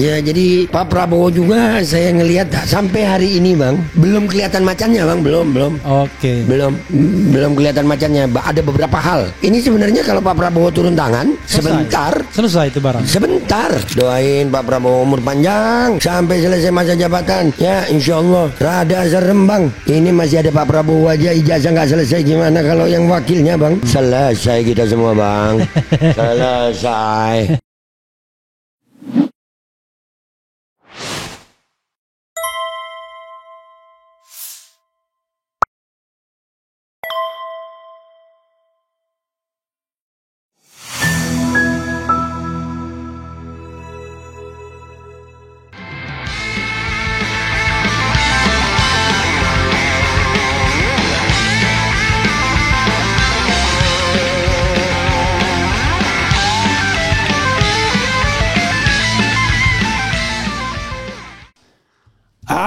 Ya jadi Pak Prabowo juga saya ngelihat sampai hari ini Bang belum kelihatan macannya Bang, belum. Oke. Belum kelihatan macannya. Ada beberapa hal. Ini sebenarnya kalau Pak Prabowo turun tangan Selesai itu barang. Sebentar. Doain Pak Prabowo umur panjang sampai selesai masa jabatan. Ya insya Allah rada serem Bang. Ini masih ada Pak Prabowo aja ijazah nggak selesai, gimana kalau yang wakilnya Bang? Selesai kita semua Bang. Selesai.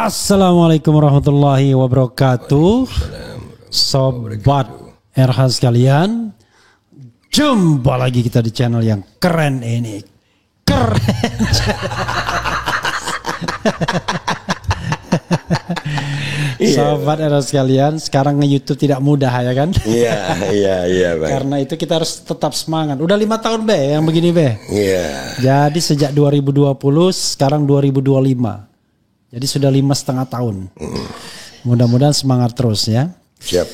Assalamualaikum warahmatullahi wabarakatuh. Sobat RH sekalian, jumpa lagi kita di channel yang keren ini. Keren. Sobat RH sekalian, sekarang nge-YouTube tidak mudah ya kan? Iya Bang. Karena itu kita harus tetap semangat. Udah 5 tahun Be yang begini Be. Iya. Jadi sejak 2020 sekarang 2025. Jadi sudah 5,5 tahun. Mudah-mudahan semangat terus ya. Siap.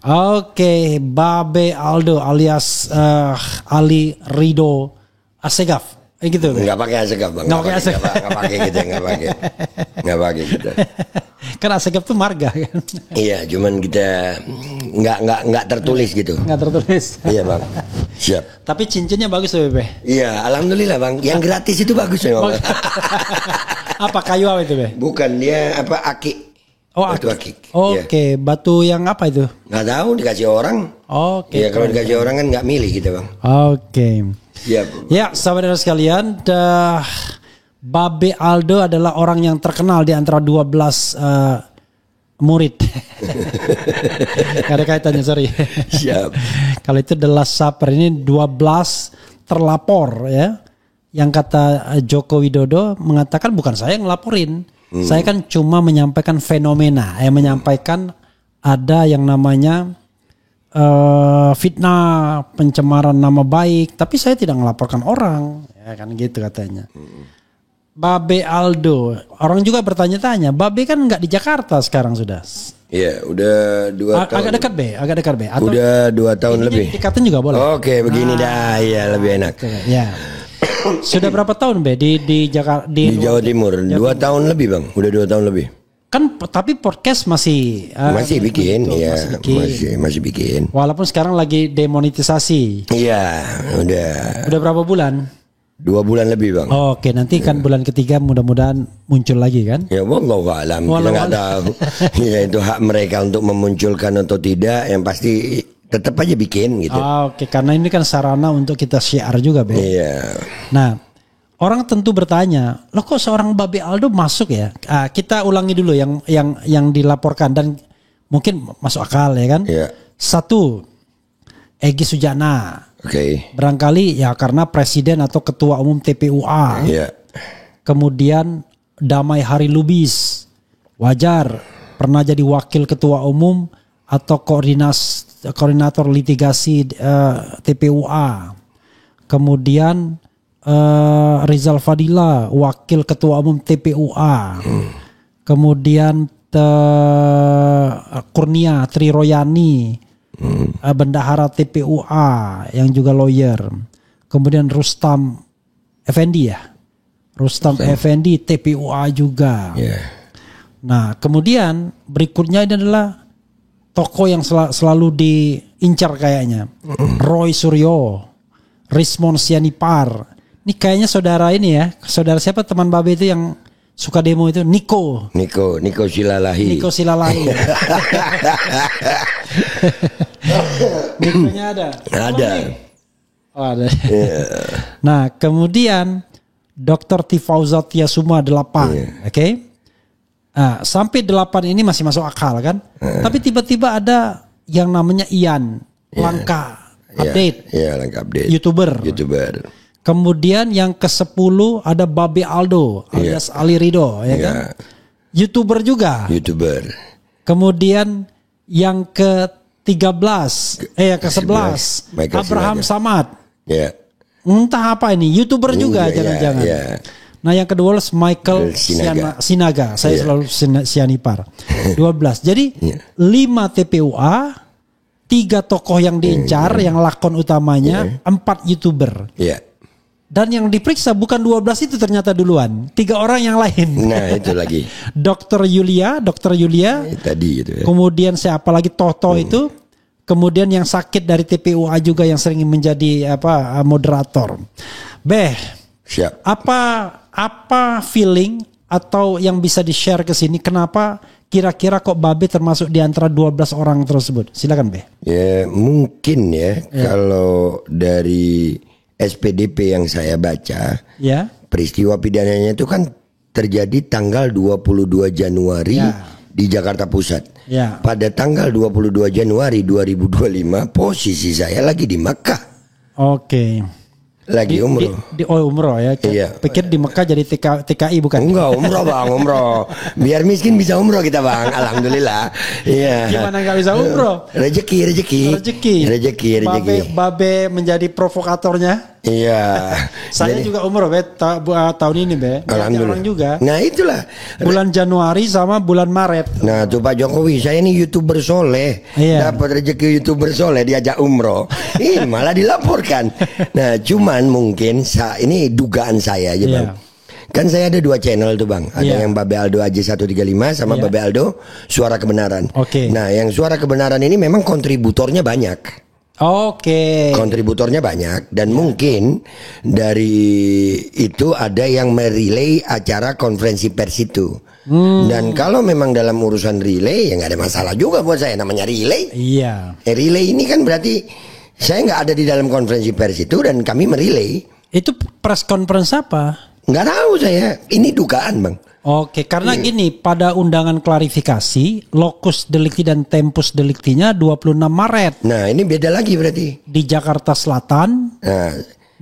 Oke, Babe Aldo alias Ali Rido Assegaf. Gitu. Enggak pakai Assegaf Bang. Enggak pakai gitu, enggak pakai gitu. Kan Assegaf tuh marga kan. Iya, cuman kita enggak tertulis gitu. Enggak tertulis. Iya Bang. Siap. Tapi cincinnya bagus tuh Bebe. Iya, alhamdulillah Bang. Yang gratis itu bagus ya Bang. Apa kayu apa itu Be? Bukan, dia apa akik. Oh, batu akik. Oke, batu yang apa itu? Nggak tahu, dikasih orang. Oke. Ya kalau dikasih orang kan nggak milih gitu Bang. Oke. Siap. Ya, sahabat sekalian, Babe Aldo adalah orang yang terkenal di antara 12 murid. Gak ada kaitannya, sorry. Siap. Kalau itu The Last Supper, ini 12 terlapor ya. Yang kata Joko Widodo mengatakan bukan saya yang ngelaporin. Saya kan cuma menyampaikan fenomena. Menyampaikan ada yang namanya fitnah, pencemaran nama baik. Tapi saya tidak melaporkan orang. Ya kan gitu katanya. Babe Aldo. Orang juga bertanya-tanya. Babe kan nggak di Jakarta sekarang sudah. Iya, udah 2 tahun. Agak dekat Be. Atau udah 2 tahun lebih. Dikatain juga boleh. Oke, begini dah. Iya, lebih enak. Ya. Sudah berapa tahun Be di Jakarta di Jawa Timur? 2 tahun lebih Bang. Udah 2 tahun lebih. Kan tapi podcast masih bikin, ya masih bikin. Walaupun sekarang lagi demonetisasi. Iya, udah. Udah berapa bulan? 2 bulan lebih Bang. Oke, nanti kan bulan ketiga mudah-mudahan muncul lagi kan? Ya wallahu a'lam. Kita nggak tahu. Ya itu hak mereka untuk memunculkan atau tidak. Yang pasti tetap aja bikin gitu. Oke, karena ini kan sarana untuk kita share juga, Be. Iya. Nah, orang tentu bertanya, loh kok seorang Babe Aldo masuk ya? Kita ulangi dulu yang dilaporkan dan mungkin masuk akal ya kan? Iya. 1, Egy Sujana. Oke. Barangkali ya karena presiden atau ketua umum TPUA. Iya. Kemudian Damai Hari Lubis. Wajar pernah jadi wakil ketua umum atau koordinator litigasi TPUA. Kemudian Rizal Fadila, wakil ketua umum TPUA. Kemudian Kurnia Triroyani, bendahara TPUA yang juga lawyer. Kemudian Rustam Effendi ya. Rustam Effendi TPUA juga. Yeah. Nah, kemudian berikutnya ini adalah tokoh yang selalu diincar kayaknya. Roy Suryo, Rismon Sianipar. Ini kayaknya saudara ini ya. Saudara siapa teman Babe itu yang suka demo itu? Niko Silalahi. Nikonya ada. Oh, ada. Yeah. Nah, kemudian Dr. Tifauzat Yasuma 8. Oke. Nah, sampai 8 ini masih masuk akal kan? Tapi tiba-tiba ada yang namanya Ian Langka update. Langka update. YouTuber. Kemudian yang ke-10 ada Babe Aldo alias Ali Ridho, ya kan? YouTuber juga. YouTuber. Kemudian yang ke-11, yang ke-11 Abraham Samad. Ya. Entah apa ini, YouTuber juga jangan-jangan. Nah yang kedua Michael Sinaga. Saya selalu Sianipar. 12. Jadi 5 TPUA, 3 tokoh yang diincar, yang lakon utamanya, 4 YouTuber. Dan yang diperiksa bukan 12 itu ternyata duluan, 3 orang yang lain. Nah itu lagi. Dr. Yulia tadi itu ya. Kemudian siapa lagi Toto itu. Kemudian yang sakit dari TPUA juga yang sering menjadi moderator. Siap. Apa feeling atau yang bisa di-share ke sini, kenapa kira-kira kok Babe termasuk di antara 12 orang tersebut? Silakan Be. Ya mungkin kalau dari SPDP yang saya baca, peristiwa pidananya itu kan terjadi tanggal 22 Januari di Jakarta Pusat. Pada tanggal 22 Januari 2025 posisi saya lagi di Mekah. Lagi umroh. Umroh ya. Pikir di Mekah jadi TKI bukan? Enggak, umroh Bang, umroh. Biar miskin bisa umroh kita Bang. Alhamdulillah. Iya. Gimana nggak bisa umroh? Rezeki. Babe menjadi provokatornya. Iya. Saya juga umroh tahun ini Alhamdulillah. Orang juga. Nah itulah. Bulan Januari sama bulan Maret. Nah tuh Pak Jokowi, saya ini YouTuber soleh. Dapat rezeki YouTuber soleh diajak umroh. Ini malah dilaporkan. Nah cuman mungkin ini dugaan saya aja Bang. Kan saya ada 2 channel tuh Bang. Ada yang Babe Aldo AJ135 sama Babe Aldo Suara Kebenaran. Nah yang Suara Kebenaran ini memang kontributornya banyak. Kontributornya banyak dan mungkin dari itu ada yang merelay acara konferensi pers itu. Dan kalau memang dalam urusan relay ya nggak ada masalah juga buat saya, namanya relay. Relay ini kan berarti saya nggak ada di dalam konferensi pers itu dan kami merelay. Itu press conference apa? Nggak tahu saya. Ini dugaan Bang. Karena gini, pada undangan klarifikasi, locus delicti dan tempus delictinya 26 Maret. Nah ini beda lagi berarti. Di Jakarta Selatan,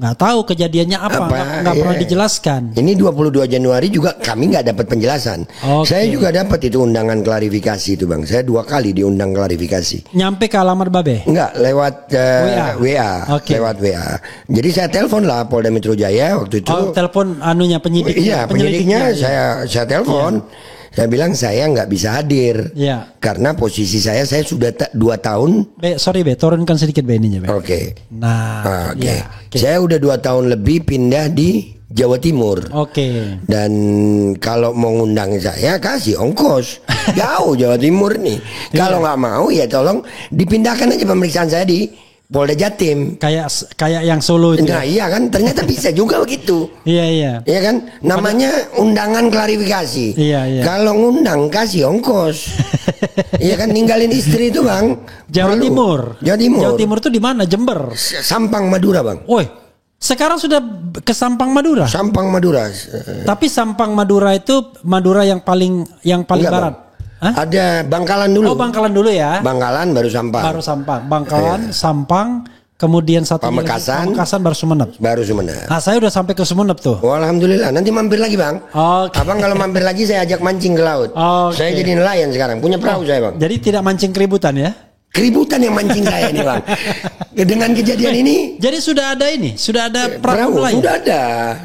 nggak tahu kejadiannya apa. Nggak pernah dijelaskan. Ini 22 Januari juga kami nggak dapat penjelasan. Saya juga dapat itu undangan klarifikasi itu Bang. Saya 2 kali diundang klarifikasi. Nyampe ke alamat Babe? Enggak, lewat WA. Lewat WA. Jadi saya telepon lah Polda Metro Jaya waktu itu. Telepon penyidik. Iya, penyidiknya saya telepon. Saya bilang saya nggak bisa hadir karena posisi saya sudah 2 tahun. Sorry turunkan sedikit ininya. Nah, saya udah 2 tahun lebih pindah di Jawa Timur. Dan kalau mau ngundang saya kasih ongkos jauh Jawa Timur nih. Kalau nggak mau ya tolong dipindahkan aja pemeriksaan saya di Polda Jatim. Kayak yang Solo itu. Nah iya kan ternyata bisa juga begitu. Iya kan namanya undangan klarifikasi. Kalau ngundang kasih ongkos. Iya kan ninggalin istri itu Bang. Jawa Timur itu di mana? Jember. Sampang Madura Bang. Sekarang sudah ke Sampang Madura. Tapi Sampang Madura itu Madura yang paling barat. Bang. Ada Bangkalan dulu. Bangkalan dulu ya. Bangkalan baru Sampang. Bangkalan, Sampang, kemudian Pamekasan baru Sumeneb. Nah, saya udah sampai ke Sumeneb tuh. Alhamdulillah. Nanti mampir lagi Bang. Abang kalau mampir lagi saya ajak mancing ke laut. Saya jadi nelayan sekarang. Punya perahu saya Bang. Jadi tidak mancing keributan ya? Keributan yang mancing saya ini Bang. Dengan kejadian ini. Jadi sudah ada perahu nelayan?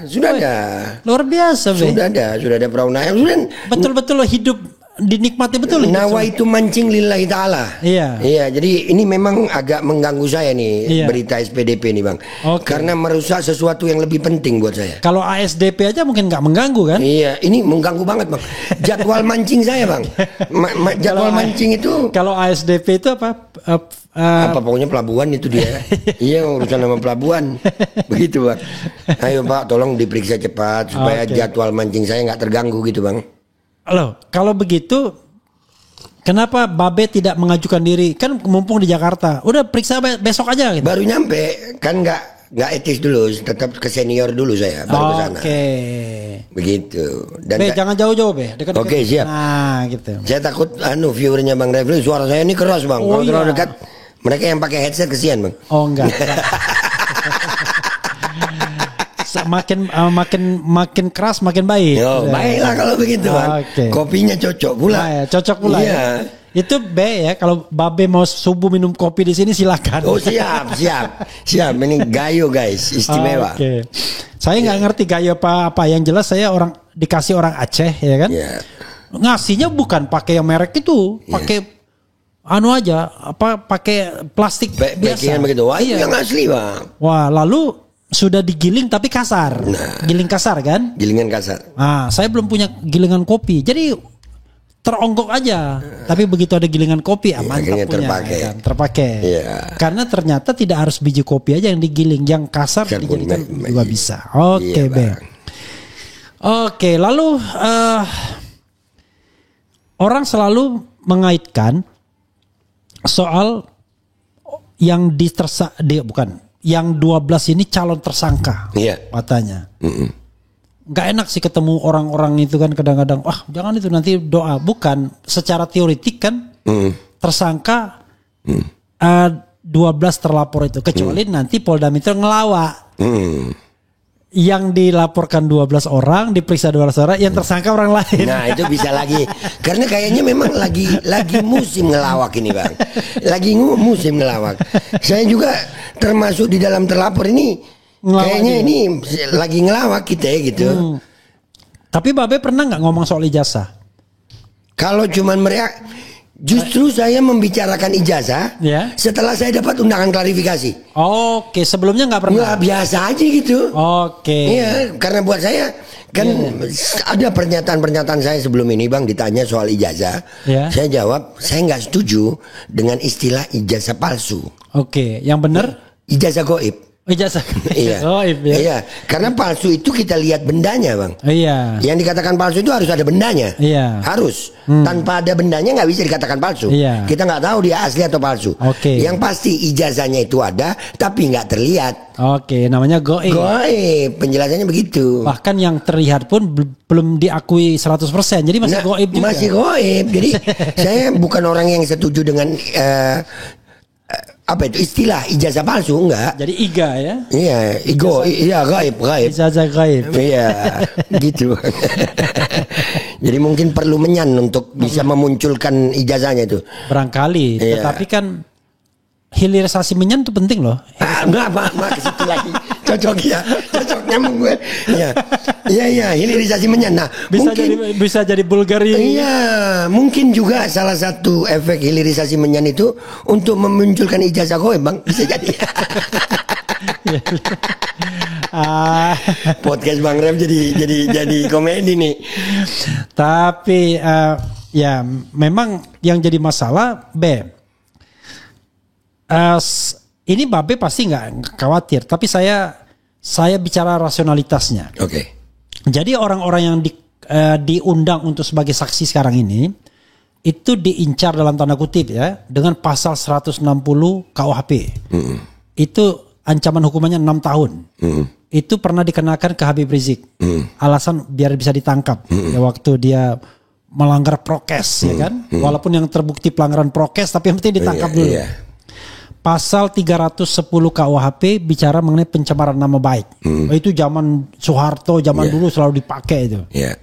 Sudah ada. Luar biasa Be. Sudah ada perahu nelayan. Betul-betul hidup dinikmati betul. Nawa itu mancing lillahi ta'ala. Iya, jadi ini memang agak mengganggu saya nih berita SPDP nih Bang. Karena merusak sesuatu yang lebih penting buat saya. Kalau ASDP aja mungkin nggak mengganggu kan? Iya, ini mengganggu banget Bang. Jadwal mancing saya Bang. Jadwal mancing itu. Kalau ASDP itu apa? Pokoknya pelabuhan itu dia. Iya, urusan sama pelabuhan. Begitu Bang. Ayo Pak, tolong diperiksa cepat supaya jadwal mancing saya nggak terganggu gitu Bang. Kalau begitu kenapa Babe tidak mengajukan diri? Kan mumpung di Jakarta. Udah periksa besok aja gitu. Baru nyampe, kan nggak etis dulu, tetap ke senior dulu saya baru ke sana. Begitu. Dan jangan jauh-jauh Be. Oke, siap. Nah, gitu. Saya takut viewernya Bang Refli suara saya ini keras Bang. Kalau terlalu dekat mereka yang pakai headset kesian Bang. Enggak. makin keras makin baik. Yo, baiklah kalau begitu Bang. Oke. Kopinya cocok pula. Nah, ya, cocok pula Iya. ya. Itu B ya, kalau Babe mau subuh minum kopi di sini silakan. Oh siap. Ini gayo guys, istimewa. Oke. Saya nggak ngerti gayo apa. Yang jelas saya dikasih orang Aceh ya kan. Iya. Ngasihnya bukan pakai yang merek itu, pakai pakai plastik biasa. Packingan begitu. Wah, Iya. yang asli Bang. Wah, lalu sudah digiling tapi kasar. Giling kasar kan? Gilingan kasar. Ah, saya belum punya gilingan kopi. Jadi teronggok aja. Tapi begitu ada gilingan kopi, mantap akhirnya punya. terpakai. Kan? Terpakai. Iya. Karena ternyata tidak harus biji kopi aja yang digiling, yang kasar dijadikan juga bisa. Oke, Iya, Bang. Oke, lalu orang selalu mengaitkan soal yang yang 12 ini calon tersangka. Iya. Katanya. Nggak enak sih ketemu orang-orang itu kan kadang-kadang, jangan itu nanti doa. Bukan, secara teoretik kan tersangka 12 terlapor itu. Kecuali nanti Polda Metro ngelawak. Yang dilaporkan 12 orang, diperiksa 12 orang, yang tersangka orang lain. Nah itu bisa lagi. Karena kayaknya memang lagi musim ngelawak ini Bang. Lagi musim ngelawak. Saya juga termasuk di dalam terlapor ini. Ngelawak Kayaknya juga. ini lagi ngelawak kita ya gitu. Tapi Babe pernah nggak ngomong soal ijazah? Kalau cuman mereka, justru saya membicarakan ijazah Ya. setelah saya dapat undangan klarifikasi. Oke, sebelumnya nggak pernah. Nggak biasa aja gitu. Oke. Iya, karena buat saya kan ada pernyataan-pernyataan saya sebelum ini Bang ditanya soal ijazah. Ya. Saya jawab, saya nggak setuju dengan istilah ijazah palsu. Oke, yang benar Ijazah goib. ijazah. Iya. Goib ya. Iya, karena palsu itu kita lihat bendanya Bang. Iya. Yang dikatakan palsu itu harus ada bendanya. Iya. Harus. Tanpa ada bendanya nggak bisa dikatakan palsu. Iya. Kita nggak tahu dia asli atau palsu. Oke. Yang pasti ijazahnya itu ada tapi nggak terlihat. Oke, namanya goib. Goib, penjelasannya begitu. Bahkan yang terlihat pun belum diakui 100%. Jadi masih goib juga. Masih goib. Jadi saya bukan orang yang setuju dengan apa itu istilah ijazah palsu, enggak. Jadi iga ya. Iya, gaib. Ijazah goib. Iya, gitu. Jadi mungkin perlu menyan untuk bisa memunculkan ijazahnya itu. Barangkali. Iya. Tetapi kan hilirisasi menyan itu penting loh. Enggak, Mak, ke situ lagi. Cocok nyambung gue. Iya, hilirisasi menyan. Nah, Bisa jadi Bulgari. Iya, mungkin juga salah satu efek hilirisasi menyan itu untuk memunculkan ijazah goib, Bang. Bisa jadi. Podcast Bang Rem jadi komedi nih. Tapi ya memang yang jadi masalah ini Babe pasti nggak khawatir, tapi saya bicara rasionalitasnya. Oke. Jadi orang-orang yang diundang untuk sebagai saksi sekarang ini itu diincar dalam tanda kutip ya dengan pasal 160 KUHP. Itu ancaman hukumannya 6 tahun. Itu pernah dikenakan ke Habib Rizik. Alasan biar bisa ditangkap. Ya, waktu dia melanggar prokes ya kan. Walaupun yang terbukti pelanggaran prokes tapi yang penting ditangkap dulu. Iya. Pasal 310 KUHP bicara mengenai pencemaran nama baik. Itu zaman Soeharto, zaman dulu selalu dipakai itu. Iya.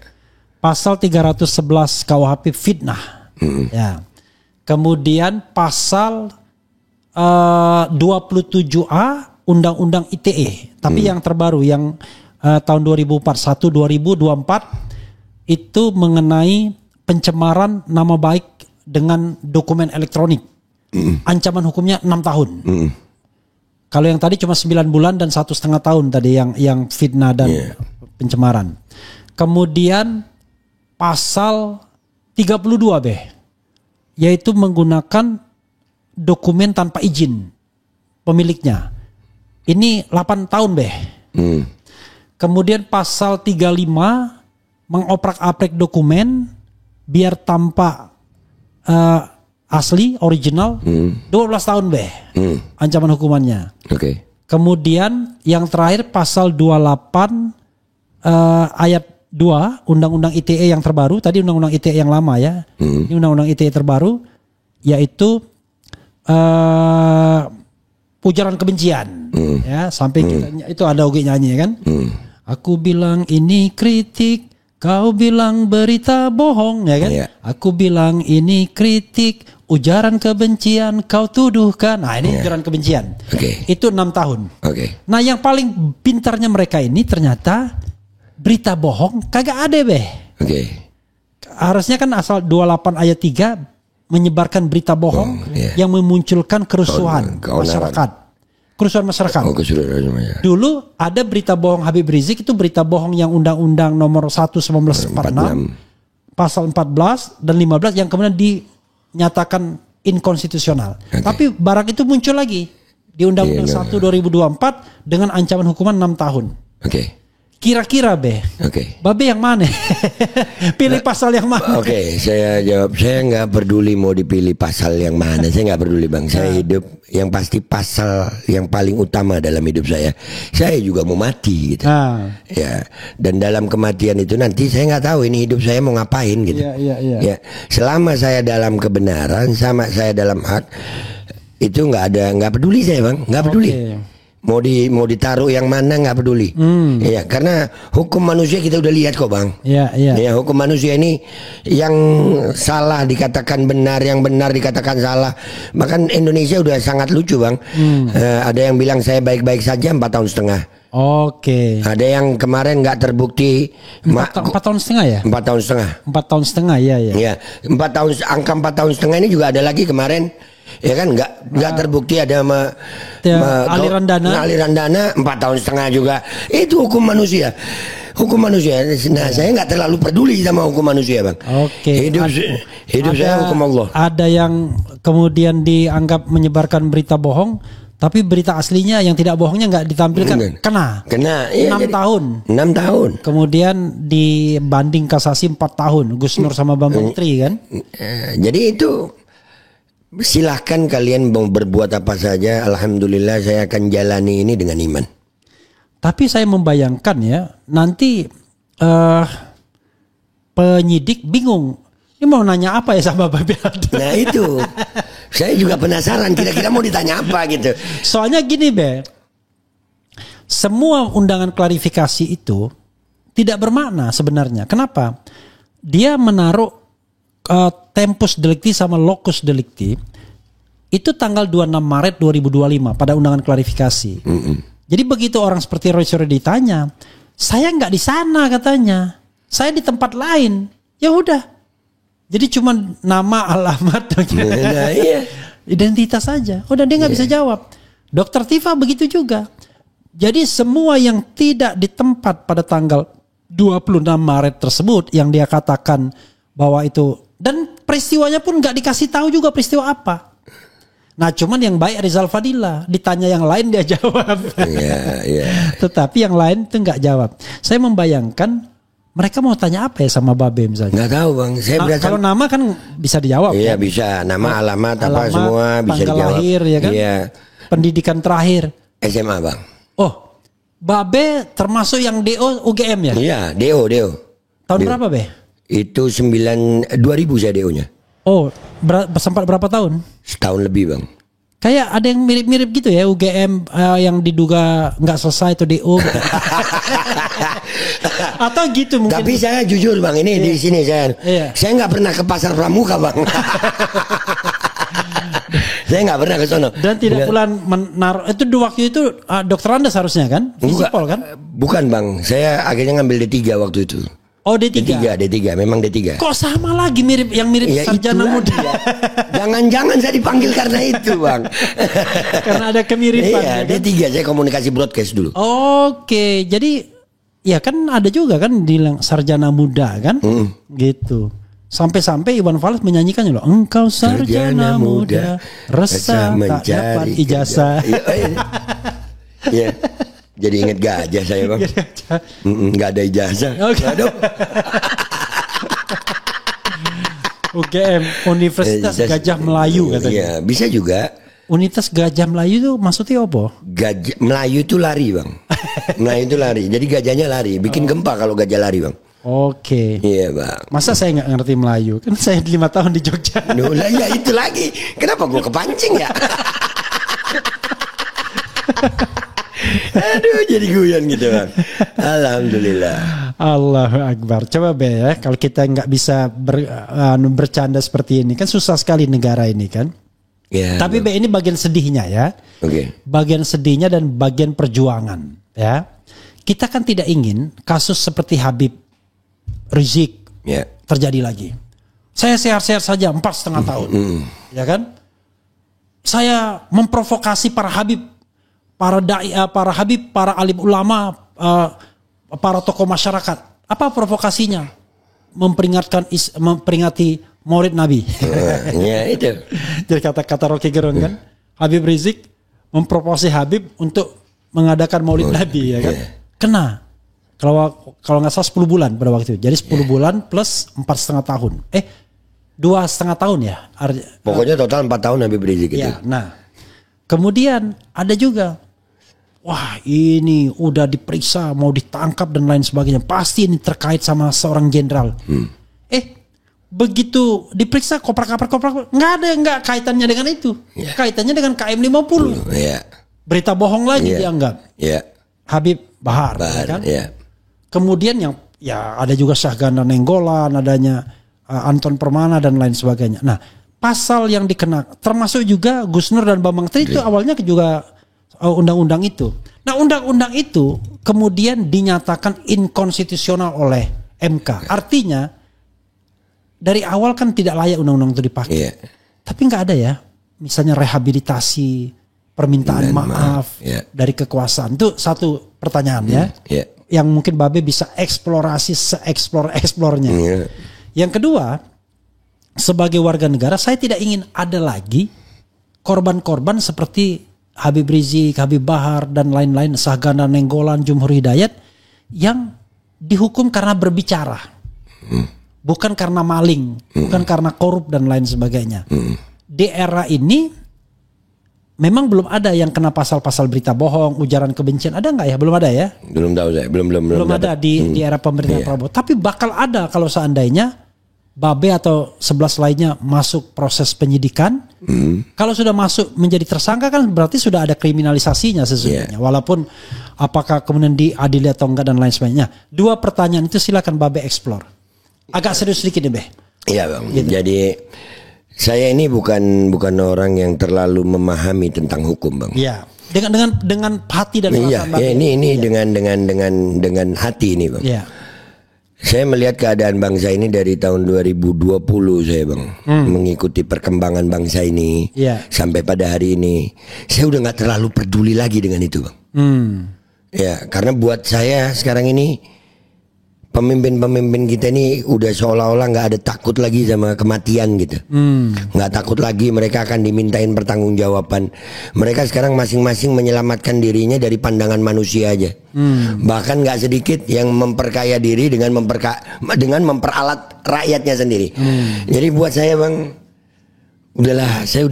Pasal 311 KUHP fitnah. Ya. Kemudian pasal 27A Undang-Undang ITE. Tapi yang terbaru yang tahun 2041 2024 itu mengenai pencemaran nama baik dengan dokumen elektronik. Ancaman hukumnya 6 tahun. Kalau yang tadi cuma 9 bulan dan 1,5 tahun tadi yang fitnah dan pencemaran. Kemudian pasal 32 yaitu menggunakan dokumen tanpa izin pemiliknya. Ini 8 tahun Kemudian pasal 35 mengoprak-aprik dokumen biar tampak asli, original, 12 tahun ancaman hukumannya. Oke. Kemudian yang terakhir pasal 28 ayat 2 Undang-Undang ITE yang terbaru. Tadi Undang-Undang ITE yang lama ya. Ini Undang-Undang ITE terbaru yaitu ujaran kebencian. Ya, sampai kita, itu ada Ogi nyanyi kan. Aku bilang ini kritik, kau bilang berita bohong, ya kan? Iya. Aku bilang ini kritik, ujaran kebencian, kau tuduhkan. Nah, ini ujaran kebencian. Oke. Itu 6 tahun. Oke. Nah, yang paling pintarnya mereka ini ternyata berita bohong kagak ada, Beh. Oke. Harusnya kan asal 28 ayat 3 menyebarkan berita bohong iya. yang memunculkan kerusuhan Keonaran. masyarakat. Kerusuhan masyarakat. Oh, keseluruhan semuanya. Dulu ada berita bohong Habib Rizik, itu berita bohong yang Undang-Undang nomor 1/1946 pasal 14 dan 15 yang kemudian dinyatakan inkonstitusional. Oke. Tapi barang itu muncul lagi di Undang-Undang 1 2024 dengan ancaman hukuman 6 tahun. Oke. Kira-kira Oke. Babe yang mana? Pilih pasal yang mana? Oke, saya jawab, saya nggak peduli mau dipilih pasal yang mana, saya nggak peduli bang. Saya hidup yang pasti pasal yang paling utama dalam hidup saya. Saya juga mau mati gitu. Ya, dan dalam kematian itu nanti saya nggak tahu ini hidup saya mau ngapain gitu. Iya. Ya, selama saya dalam kebenaran, sama saya dalam hak, itu nggak peduli saya bang, nggak peduli. Oke. Mau ditaruh yang mana nggak peduli. Ya, karena hukum manusia kita udah lihat kok bang. Iya. Ya, hukum manusia ini yang salah dikatakan benar, yang benar dikatakan salah. Bahkan Indonesia udah sangat lucu bang. Ada yang bilang saya baik-baik saja 4 tahun setengah. Oke. Ada yang kemarin nggak terbukti 4 tahun setengah ya? 4 tahun setengah. 4 tahun setengah, iya. Ya, 4 tahun, angka 4 tahun setengah ini juga ada lagi kemarin. Ya kan nggak terbukti ada aliran dana 4 tahun setengah juga. Itu hukum manusia. Hukum manusia. Nah, saya nggak terlalu peduli sama hukum manusia bang. Oke. Hidup saya hukum Allah. Ada yang kemudian dianggap menyebarkan berita bohong, tapi berita aslinya yang tidak bohongnya nggak ditampilkan. Kena. Iya, 6 tahun. 6 tahun. Kemudian dibanding kasasi 4 tahun. Gus Nur sama Bambang Tri kan. Jadi itu silahkan kalian mau berbuat apa saja. Alhamdulillah saya akan jalani ini dengan iman. Tapi saya membayangkan ya, nanti penyidik bingung. Ini mau nanya apa ya sama Babe Aldo? Nah itu, saya juga penasaran kira-kira mau ditanya apa gitu. Soalnya gini Be, semua undangan klarifikasi itu tidak bermakna sebenarnya. Kenapa? Dia menaruh tempus delicti sama locus delicti itu tanggal 26 Maret 2025 pada undangan klarifikasi. Jadi begitu orang seperti Roy Suryo ditanya, saya nggak di sana katanya, saya di tempat lain. Ya udah, jadi cuma nama, alamat, iya. identitas saja. Udah dia nggak bisa jawab. Dokter Tifa begitu juga. Jadi semua yang tidak di tempat pada tanggal 26 Maret tersebut yang dia katakan bahwa itu, dan peristiwanya pun nggak dikasih tahu juga peristiwa apa. Nah cuman yang baik Rizal Fadila, ditanya yang lain dia jawab. Iya. Tetapi yang lain itu nggak jawab. Saya membayangkan mereka mau tanya apa ya sama Babe misalnya. Nggak tahu bang. Saya Kalau nama kan bisa dijawab. Iya kan? bisa. Nama, alamat apa semua bisa tanggal dijawab. lahir ya kan. Iya. Pendidikan terakhir. SMA bang. Oh, Babe termasuk yang DO UGM ya? Iya, DO. Tahun DO. berapa Be? Itu 2000 saya DO-nya. Oh, sempat berapa tahun? Setahun lebih bang. Kayak ada yang mirip-mirip gitu ya, UGM yang diduga nggak selesai itu DO. Atau gitu mungkin. Tapi saya jujur bang, ini di sini saya nggak pernah ke pasar Pramuka bang. Saya nggak pernah ke sono. Dan tidak pula menaruh itu waktu itu dokter Anda seharusnya kan? Visipol kan? Bukan bang, saya akhirnya ngambil D3 waktu itu. Oh D3. D3, memang D3. Kok sama lagi mirip ya, sarjana muda? Ya. Jangan-jangan saya dipanggil karena itu bang. Karena ada kemiripan. Iya, D3 saya komunikasi broadcast dulu. Oke, jadi ya kan ada juga kan bilang sarjana muda kan, gitu. Sampai-sampai Iwan Fals menyanyikannya loh, engkau sarjana muda, resah tak dapat ijazah. Iya. Jadi inget gajah saya bang. Nggak ada ijazah. Okay. UGM Universitas Gajah Melayu katanya. Iya bisa juga. Universitas Gajah Melayu itu maksudnya apa? Gajah Melayu itu lari bang. Melayu itu lari. Jadi gajahnya lari. Bikin gempa kalau gajah lari bang. Oke. Iya bang. Masa saya nggak ngerti Melayu? Kan saya 5 tahun di Jogja. Lah ya itu lagi. Kenapa gue kepancing ya? Aduh, jadi guyon gitu bang. Alhamdulillah. Allahu Akbar. Coba Be ya, kalau kita nggak bisa bercanda seperti ini kan susah sekali negara ini kan. Ya, tapi Be ini bagian sedihnya ya. Oke. Bagian sedihnya dan bagian perjuangan ya. Kita kan tidak ingin kasus seperti Habib Rizik terjadi lagi. Saya sehat-sehat saja 4,5 tahun. Ya kan? Saya memprovokasi para Habib, para dai, para Habib, para alim ulama, para tokoh masyarakat. Apa provokasinya? Memperingati Maulid Nabi. Ya itu. Jadi kata Rocky Gerung kan, Habib Rizik memprovokasi Habib untuk mengadakan Maulid Nabi ya kan. Kena. Kalau nggak salah 10 bulan pada waktu itu. Jadi 10 bulan plus 4,5 tahun. 2,5 tahun ya. Pokoknya total 4 tahun Habib Rizik itu. Ya, nah. Kemudian ada juga, wah ini udah diperiksa, mau ditangkap dan lain sebagainya. Pasti ini terkait sama seorang jenderal. Begitu diperiksa koprak-koprak, nggak kaitannya dengan itu. Kaitannya dengan KM 50. Berita bohong lagi dianggap. Habib Bahar kan? Kemudian yang ya ada juga Syahganda Nenggolan, adanya Anton Permana dan lain sebagainya. Nah, pasal yang dikenakan termasuk juga Gus Nur dan Bambang Tri itu awalnya juga undang-undang itu. Nah, undang-undang itu kemudian dinyatakan inkonstitusional oleh MK. Artinya dari awal kan tidak layak undang-undang itu dipakai. Tapi nggak ada ya, misalnya rehabilitasi, permintaan maaf dari kekuasaan. Itu satu pertanyaan ya. Yang mungkin Babe bisa eksplorasi se-eksplornya. Yang kedua, sebagai warga negara saya tidak ingin ada lagi korban-korban seperti Habib Rizik, Habib Bahar dan lain-lain, Syahganda Nenggolan, Jumhur Hidayat yang dihukum karena berbicara. Bukan karena maling, bukan karena korup dan lain sebagainya. Di era ini memang belum ada yang kena pasal-pasal berita bohong, ujaran kebencian, ada nggak ya? Belum ada ya? Belum tahu saya, belum ada di era pemerintahan Prabowo. Tapi bakal ada kalau seandainya Babe atau 11 lainnya masuk proses penyidikan. Kalau sudah masuk menjadi tersangka kan berarti sudah ada kriminalisasinya sesungguhnya. Walaupun apakah kemudian diadili atau enggak dan lain sebagainya. Dua pertanyaan itu silakan Babe explore. Agak serius sedikit nih Be. Iya bang. Gitu. Jadi saya ini bukan orang yang terlalu memahami tentang hukum bang. Iya. Dengan hati dan perasaan Babe. Ini dengan hati ini bang. Iya. Saya melihat keadaan bangsa ini dari tahun 2020 saya bang. Mengikuti perkembangan bangsa ini. Sampai pada hari ini. Saya udah gak terlalu peduli lagi dengan itu bang. Ya karena buat saya sekarang ini pemimpin-pemimpin kita ini udah seolah-olah gak ada takut lagi sama kematian gitu. Gak takut lagi mereka akan dimintain pertanggungjawaban. Mereka sekarang masing-masing menyelamatkan dirinya dari pandangan manusia aja. Bahkan gak sedikit yang memperkaya diri dengan memperalat rakyatnya sendiri. Jadi buat saya bang, udahlah saya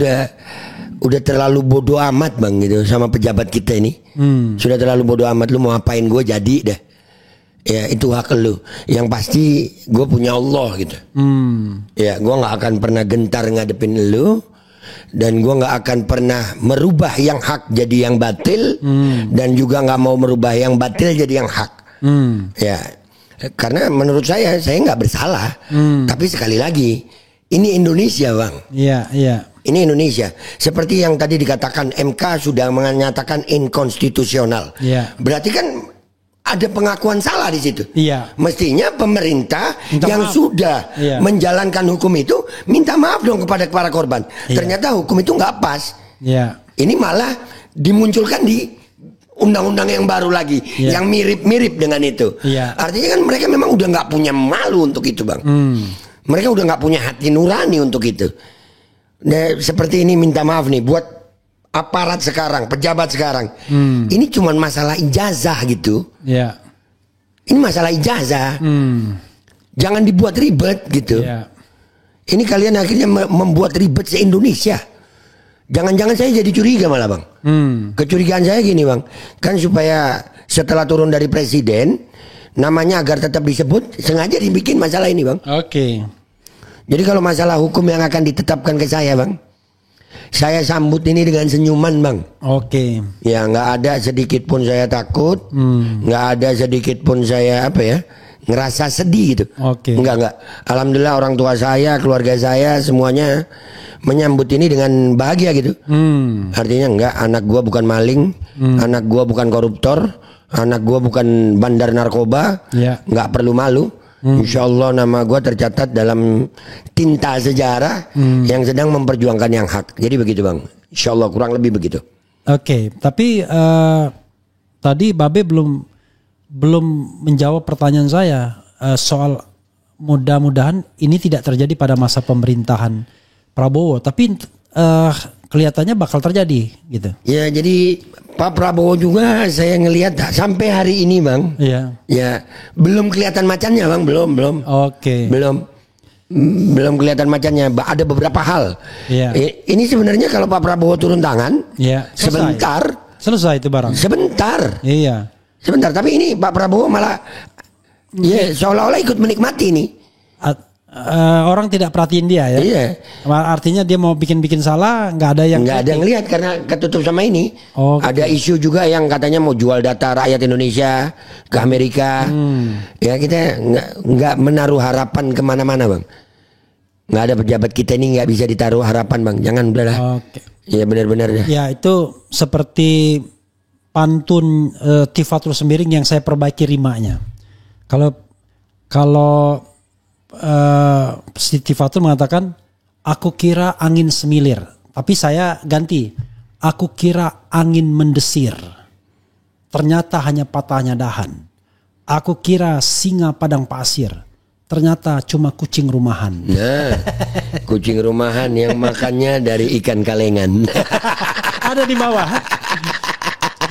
udah terlalu bodoh amat bang gitu sama pejabat kita ini. Sudah terlalu bodoh amat, lu mau apain gue jadi dah. Ya itu hak lu. Yang pasti gue punya Allah gitu. Ya gue gak akan pernah gentar ngadepin lu. Dan gue gak akan pernah merubah yang hak jadi yang batil. Dan juga gak mau merubah yang batil jadi yang hak. Ya karena menurut saya gak bersalah. Tapi sekali lagi ini Indonesia bang. Iya. Ini Indonesia. Seperti yang tadi dikatakan MK sudah menyatakan inkonstitusional. Berarti kan ada pengakuan salah di situ. Mestinya pemerintah minta yang maaf. Sudah menjalankan hukum itu minta maaf dong kepada para korban. Ternyata hukum itu nggak pas. Ini malah dimunculkan di undang-undang yang baru lagi, yang mirip-mirip dengan itu. Artinya kan mereka memang udah nggak punya malu untuk itu, bang. Mereka udah nggak punya hati nurani untuk itu. Nah, seperti ini minta maaf nih buat aparat sekarang, pejabat sekarang. Ini cuma masalah ijazah gitu. Ini masalah ijazah. Jangan dibuat ribet gitu. Ini kalian akhirnya membuat ribet se-Indonesia. Jangan-jangan saya jadi curiga malah bang. Kecurigaan saya gini bang, kan supaya setelah turun dari presiden namanya agar tetap disebut, sengaja dibikin masalah ini bang. Jadi kalau masalah hukum yang akan ditetapkan ke saya bang, saya sambut ini dengan senyuman bang. Oke. Ya nggak ada sedikit pun saya takut, nggak ada sedikit pun saya ngerasa sedih gitu. Oke. Enggak. Alhamdulillah orang tua saya, keluarga saya semuanya menyambut ini dengan bahagia gitu. Artinya enggak, anak gua bukan maling, anak gua bukan koruptor, anak gua bukan bandar narkoba, nggak perlu malu. Insya Allah nama gua tercatat dalam tinta sejarah yang sedang memperjuangkan yang hak. Jadi begitu bang. Insya Allah kurang lebih begitu. Oke, tapi tadi Babe belum menjawab pertanyaan saya soal mudah-mudahan ini tidak terjadi pada masa pemerintahan Prabowo, tapi kelihatannya bakal terjadi gitu. Ya jadi Pak Prabowo juga saya ngelihat sampai hari ini bang. Iya. Ya belum kelihatan macannya bang, belum. Oke. Belum kelihatan macannya. Ada beberapa hal. Iya. Ini sebenarnya kalau Pak Prabowo turun tangan, selesai itu barang. Sebentar. Iya. Sebentar. Tapi ini Pak Prabowo malah seolah-olah ikut menikmati nih. Orang tidak perhatiin dia ya. Iya. Artinya dia mau bikin salah, nggak ada yang lihat karena ketutup sama ini. Ada isu juga yang katanya mau jual data rakyat Indonesia ke Amerika. Ya kita nggak menaruh harapan kemana-mana bang. Nggak ada pejabat kita ini nggak bisa ditaruh harapan bang. Jangan udahlah. Oke. Ya benar-benar. Ya itu seperti pantun Tifatul Sembiring yang saya perbaiki rimanya. Kalau Siti Fatul mengatakan aku kira angin semilir, tapi saya ganti, aku kira angin mendesir, ternyata hanya patahnya dahan. Aku kira singa padang pasir, ternyata cuma kucing rumahan. Nah, kucing rumahan yang makannya dari ikan kalengan. Ada di bawah.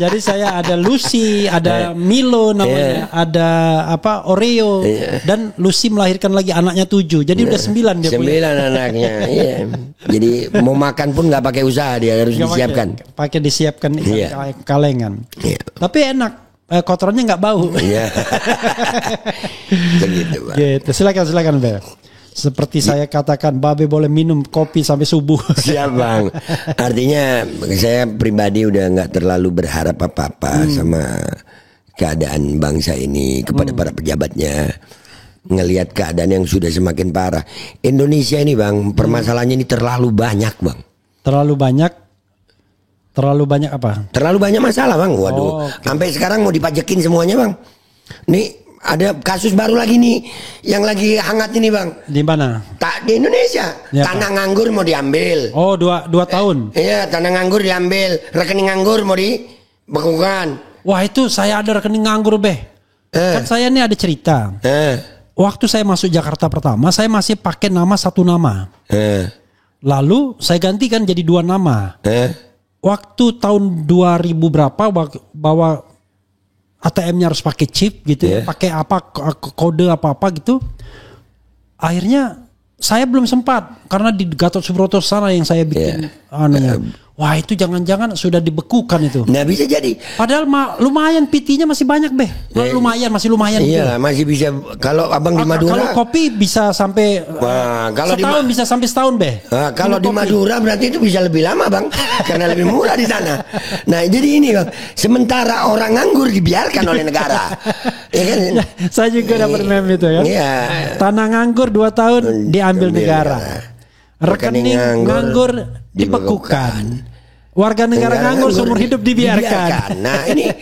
Jadi saya ada Lucy, ada Milo namanya, ada Oreo, dan Lucy melahirkan lagi anaknya 7. Jadi udah 9 dia 9 punya. Anaknya. Iya. Jadi mau makan pun nggak pakai usaha, dia harus disiapkan. Pakai disiapkan ikan kalengan. Iya. Tapi enak, kotorannya nggak bau. Iya. Begitu, Pak. Gitu. Silakan Bel. Seperti saya katakan, Babe boleh minum kopi sampai subuh. Siap bang. Artinya saya pribadi udah nggak terlalu berharap apa-apa sama keadaan bangsa ini kepada para pejabatnya. Ngelihat keadaan yang sudah semakin parah. Indonesia ini bang, permasalahannya ini terlalu banyak bang. Terlalu banyak apa? Terlalu banyak masalah bang. Waduh. Sampai sekarang mau dipajekin semuanya bang. Nih. Ada kasus baru lagi nih yang lagi hangat ini bang. Di mana? Di Indonesia. Ya, tanah nganggur mau diambil. Oh 2 tahun. Iya tanah nganggur diambil. Rekening nganggur mau dibekukan. Wah itu saya ada rekening nganggur Kan saya ini ada cerita. Waktu saya masuk Jakarta pertama saya masih pakai nama 1 nama. Lalu saya gantikan jadi 2 nama. Waktu tahun 2000 berapa bawa ATM-nya harus pakai chip gitu, pakai kode apa gitu. Akhirnya saya belum sempat karena di Gatot Subroto sana yang saya bikin anunya. Wah itu jangan-jangan sudah dibekukan itu. Nah bisa jadi. Padahal lumayan PT-nya masih banyak masih lumayan. Iya masih bisa. Kalau abang di Madura. Kalau kopi bisa sampai setahun bisa sampai setahun kalau di Madura berarti itu bisa lebih lama bang, karena lebih murah di sana. Nah jadi ini bang, sementara orang nganggur dibiarkan oleh negara. Ya kan? Saya juga dapat meme itu ya. Iya. Tanah nganggur 2 tahun diambil negara. Rekening nganggur dibekukan. Warga negara nganggur seumur hidup dibiarkan. Nah ini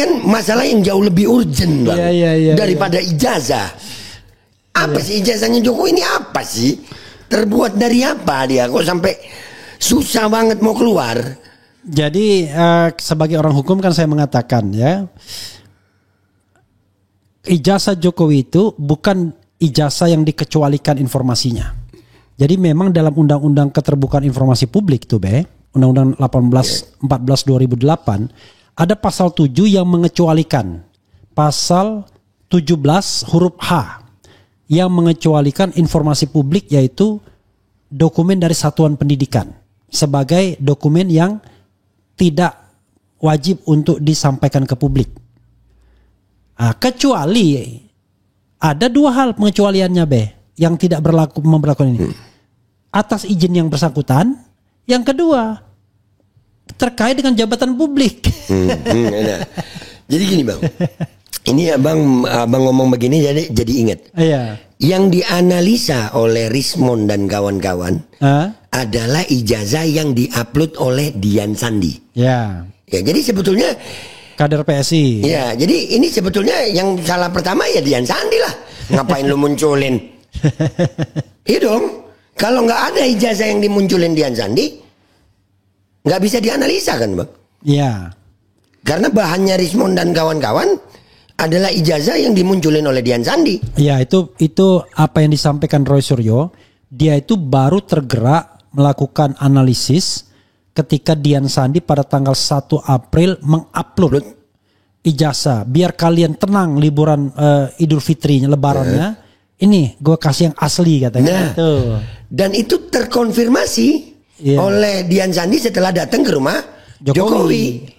kan masalah yang jauh lebih urgent bang, daripada ijazah. Apa sih ijazahnya Jokowi ini apa sih? Terbuat dari apa dia? Kok sampai susah banget mau keluar? Jadi sebagai orang hukum kan saya mengatakan ya, ijazah Jokowi itu bukan ijazah yang dikecualikan informasinya. Jadi memang dalam Undang-Undang Keterbukaan Informasi Publik tuh Undang-Undang 14 2008 ada pasal 7 yang mengecualikan, pasal 17 huruf H yang mengecualikan informasi publik yaitu dokumen dari satuan pendidikan sebagai dokumen yang tidak wajib untuk disampaikan ke publik. Kecuali ada 2 hal pengecualiannya yang tidak memberlakukan ini. Atas izin yang bersangkutan, Yang kedua, terkait dengan jabatan publik. Nah. Jadi gini bang, ini abang ngomong begini jadi ingat. Iya. Yang dianalisa oleh Rismond dan kawan-kawan adalah ijazah yang diupload oleh Dian Sandi. Ya. Ya, jadi sebetulnya Kader PSI. ya, jadi ini sebetulnya yang salah pertama ya Dian Sandi lah. Ngapain lu munculin? Iya dong. Kalau nggak ada ijazah yang dimunculin Dian Sandi, nggak bisa dianalisa kan bang? Iya. Karena bahannya Rismond dan kawan-kawan adalah ijazah yang dimunculin oleh Dian Sandi. Ya, itu apa yang disampaikan Roy Suryo. Dia itu baru tergerak melakukan analisis ketika Dian Sandi pada tanggal 1 April mengupload ijazah. Biar kalian tenang liburan Idul Fitrinya, lebarannya. Ini gue kasih yang asli katanya. Nah, dan itu terkonfirmasi oleh Dian Sandi setelah datang ke rumah Jokowi.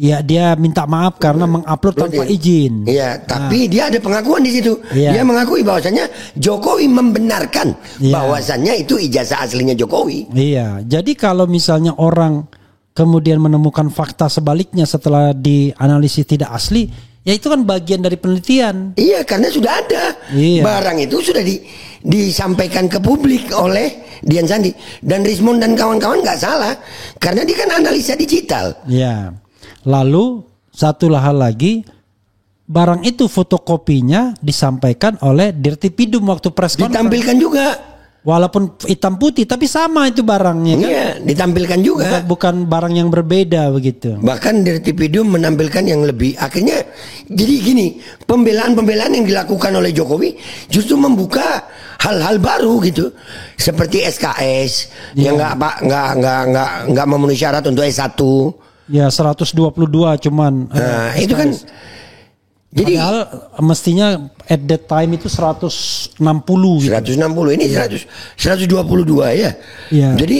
Ya, dia minta maaf karena mengupload tanpa izin. Iya, tapi dia ada pengakuan di situ. Dia mengakui bahwasannya Jokowi membenarkan bahwasannya itu ijazah aslinya Jokowi. Iya, jadi kalau misalnya orang kemudian menemukan fakta sebaliknya setelah dianalisis tidak asli, ya itu kan bagian dari penelitian. Iya, karena sudah ada. Barang itu sudah disampaikan ke publik oleh Dian Sandi. Dan Rismond dan kawan-kawan nggak salah, karena dia kan analisa digital. Iya. Lalu satu hal lagi, barang itu fotokopinya disampaikan oleh Dirtipidum waktu press conference. Ditampilkan juga. Walaupun hitam putih tapi sama itu barangnya kan. Iya, ditampilkan juga. Bukan barang yang berbeda begitu. Bahkan Dirtipidum menampilkan yang lebih. Akhirnya jadi gini, pembelaan-pembelaan yang dilakukan oleh Jokowi justru membuka hal-hal baru gitu. Seperti SKS yang nggak memenuhi syarat untuk S1. Ya 122 cuman. Nah, itu kan jadi padahal mestinya at that time itu 160 gitu. 160 ini 122 ya. Jadi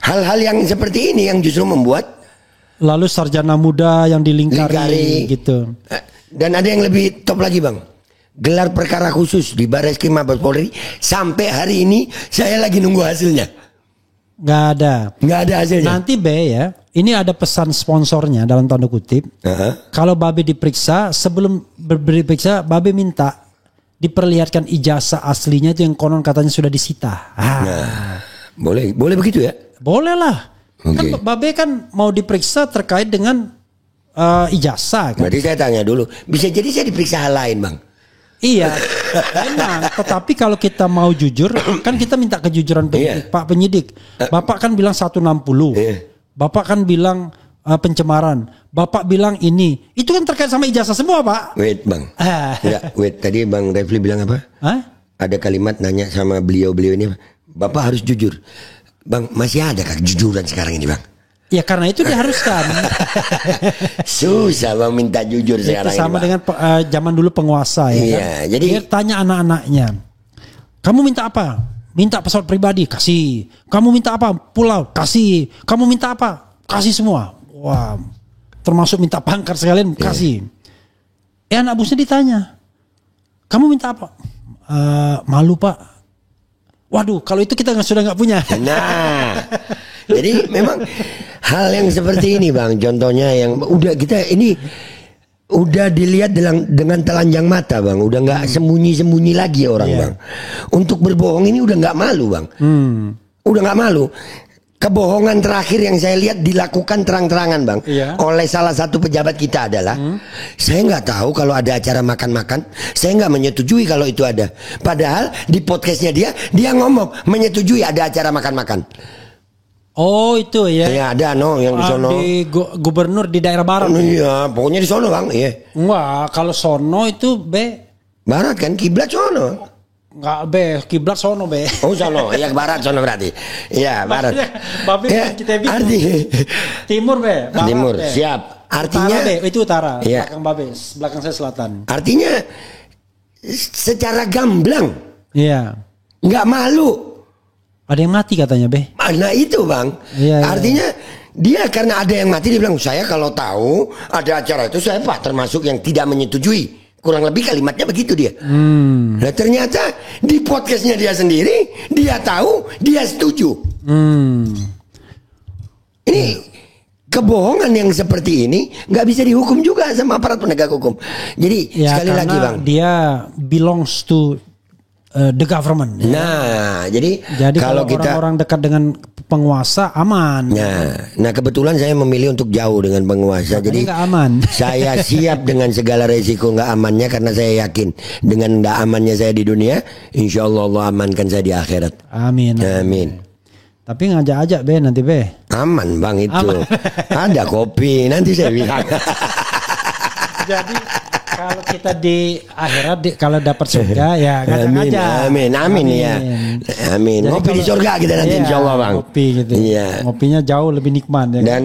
hal-hal yang seperti ini yang justru membuat lalu sarjana muda yang dilingkari gitu. Dan ada yang lebih top lagi bang. Gelar perkara khusus di Barreskrim Mabes Polri sampai hari ini saya lagi nunggu hasilnya. Nggak ada hasilnya. Nanti ya, ini ada pesan sponsornya dalam tanda kutip. Kalau Babe diperiksa, sebelum diperiksa Babe minta diperlihatkan ijazah aslinya itu yang konon katanya sudah disita. Nah, boleh begitu ya? Boleh lah. Kan Babe kan mau diperiksa terkait dengan ijazah kan. Berarti saya tanya dulu, bisa jadi saya diperiksa hal lain bang? Iya, memang. Tetapi kalau kita mau jujur, kan kita minta kejujuran penyidik. Pak penyidik, Bapak kan bilang 160. Bapak kan bilang pencemaran. Bapak bilang ini. Itu kan terkait sama ijazah semua, Pak. Wait bang. Wait. Tadi Bang Refli bilang apa? Ada kalimat nanya sama beliau ini. Bapak harus jujur. Bang, masih ada kejujuran sekarang ini bang? Ya karena itu diharuskan. Susah bang minta jujur sekarang. Itu sama dengan zaman dulu penguasa ya. Iya, kan? jadi dia tanya anak-anaknya, kamu minta apa? Minta pesawat pribadi, kasih. Kamu minta apa? Pulau, kasih. Kamu minta apa? Kasih semua. Wah, termasuk minta pangkat sekalian, kasih. Anak busnya ditanya, kamu minta apa? Malu pak. Waduh, kalau itu kita sudah nggak punya. Nah, jadi memang hal yang seperti ini bang, contohnya yang udah kita ini udah dilihat dengan telanjang mata bang, udah nggak sembunyi lagi orang bang. Untuk berbohong ini udah nggak malu bang, udah nggak malu. Kebohongan terakhir yang saya lihat dilakukan terang-terangan bang oleh salah satu pejabat kita adalah saya nggak tahu kalau ada acara makan-makan, saya nggak menyetujui kalau itu ada. Padahal di podcastnya dia ngomong menyetujui ada acara makan-makan. Oh itu ya? Ya ada yang di sono. Di gubernur di daerah barat. Iya, pokoknya di sono bang. Iya. Enggak, kalau sono itu barat kan, kiblat sono. Enggak kiblat sono Oh sono, ya barat sono berarti. Iya barat. Babe kita timur barat, timur, siap. Artinya utara, itu utara. Iya. Belakang Babe, belakang saya selatan. Artinya secara gamblang. Iya. Nggak malu. Ada yang mati katanya Nah itu bang. Artinya dia karena ada yang mati dia bilang saya kalau tahu ada acara itu saya termasuk yang tidak menyetujui. Kurang lebih kalimatnya begitu dia. Nah ternyata di podcastnya dia sendiri dia tahu dia setuju. Ini kebohongan yang seperti ini nggak bisa dihukum juga sama aparat penegak hukum. Jadi Ya, sekali lagi Bang, dia belongs to the government. nah jadi Kalau kita orang-orang dekat dengan penguasa aman. Nah kebetulan saya memilih untuk jauh dengan penguasa. Makanya Jadi nggak aman. saya siap dengan segala resiko nggak amannya, karena saya yakin dengan nggak amannya saya di dunia, insya Allah Allah amankan saya di akhirat. Amin. Amin. Tapi ngajak-ajak be nanti be. Aman Bang itu. Aman. Ada kopi nanti saya bilang. Jadi kalau kita di akhirat kalau dapat surga ya ngajak Amin, aja. amin ya. Amin. Jadi Ngopi di kalau- surga kita nanti Iya, insya Allah Bang. Ngopi gitu. Iya. Ngopinya jauh lebih nikmat ya. Dan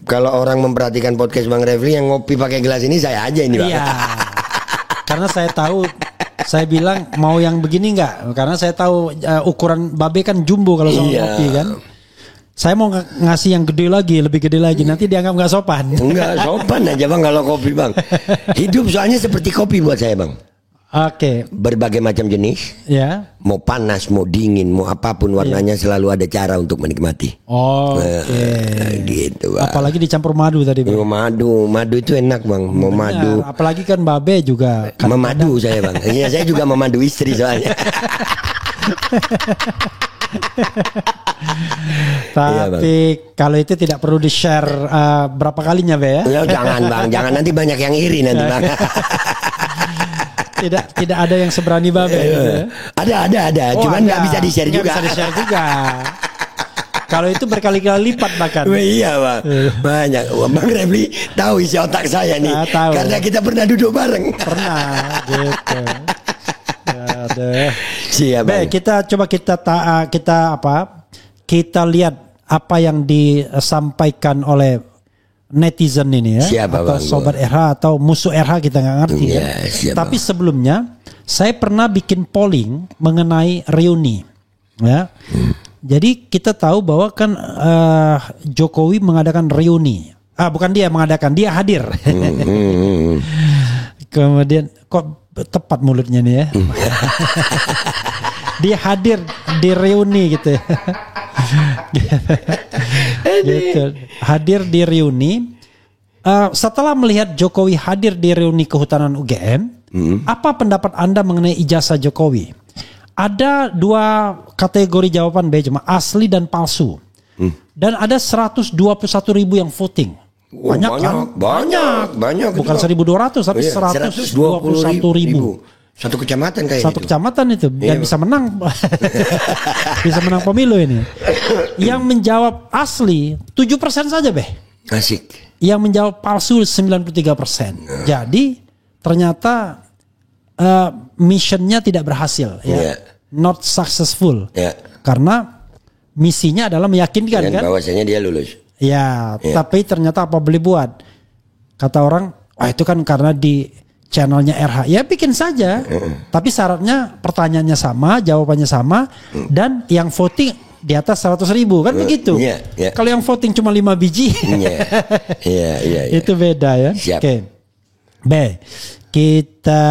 kalau orang memperhatikan podcast Bang Refli yang ngopi pakai gelas ini, saya aja ini Bang. Iya. Karena saya tahu, saya bilang mau yang begini enggak? Karena saya tahu ukuran babe kan jumbo kalau sama Iya. kopi kan. Saya mau ngasih yang gede lagi, lebih gede lagi. Nanti dianggap nggak sopan. Enggak, sopan aja Bang kalau kopi Bang. Hidup soalnya seperti kopi buat saya Bang. Oke, Berbagai macam jenis, ya. mau panas, mau dingin, mau apapun warnanya, selalu ada cara untuk menikmati. Oke. Gitu Bang. Apalagi dicampur madu tadi. Bang. Madu itu enak Bang. Mau madu, Benar, apalagi kan babe juga kan memadu saya Bang. Iya, saya juga memadu istri soalnya. Tapi kalau itu tidak perlu di-share berapa kalinya be ya? Ya, jangan Bang, jangan nanti banyak yang iri nanti Bang. Tidak ada yang seberani babe. Gitu ya? Ada. Oh, Cuman nggak bisa di-share Nggak juga. bisa di-share juga. Kalau itu berkali-kali lipat bahkan. Iya Bang, banyak. Bang Refli tahu isi otak saya nih, Tahu. karena kita pernah duduk bareng. Pernah gitu. Aduh. Siap Bang. Baik, kita lihat apa yang disampaikan oleh netizen ini ya. Siapa, atau Bang? sobat RH atau musuh RH kita nggak ngerti ya. Iya, siap, Tapi Bang. sebelumnya saya pernah bikin polling mengenai reuni ya. Jadi kita tahu bahwa kan Jokowi mengadakan reuni. Bukan dia mengadakan, dia hadir. Kemudian kok tepat mulutnya nih ya. Dia hadir di reuni gitu ya. Gitu. Hadir di reuni. Setelah melihat Jokowi hadir di reuni kehutanan UGM, apa pendapat Anda mengenai ijazah Jokowi? Ada 2 kategori jawaban B, cuma asli dan palsu. Dan ada 121.000 yang voting. Banyak kan? Banyak. Bukan 1.200 tapi 121.000. Satu kecamatan kayak Satu itu. kecamatan itu dan Iya, bisa menang. Bisa menang pemilu ini. Yang menjawab asli 7% saja, Beh. Asik. Yang menjawab palsu 93%. Jadi ternyata missionnya tidak berhasil ya. Iya. Not successful. Ya. Karena misinya adalah meyakinkan Dan kan? bahwasanya dia lulus. Ya, tapi ternyata apa boleh buat? Kata orang, itu kan karena di channelnya RH. Ya bikin saja. Tapi syaratnya pertanyaannya sama, jawabannya sama, dan yang voting di atas 100.000 kan begitu. Iya. Kalau yang voting cuma 5 biji, Iya. itu beda ya. Siap. Oke. Baik, kita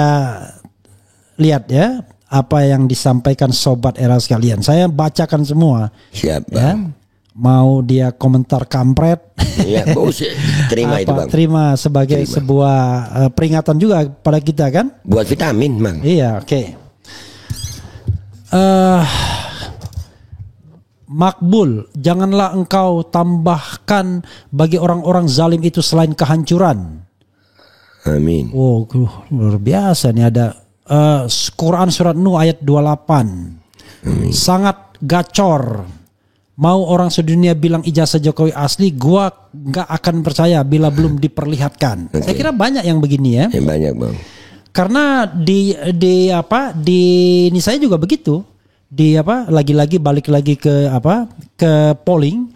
lihat ya apa yang disampaikan sobat era sekalian. Saya bacakan semua. Siap Ya. Bang. Mau dia komentar kampret. Iya, terima itu Bang. Terima sebagai sebuah peringatan juga pada kita kan. Buat vitamin Bang. Iya, oke. Makbul, janganlah engkau tambahkan bagi orang-orang zalim itu selain kehancuran. Amin. Oh, luar biasa nih ada Quran surat Nuh ayat 28. Sangat gacor. Mau orang sedunia bilang ijazah Jokowi asli, gua nggak akan percaya bila belum diperlihatkan. Saya kira banyak yang begini ya. Banyak Bang. Karena di ini saya juga begitu. Lagi-lagi balik lagi ke polling.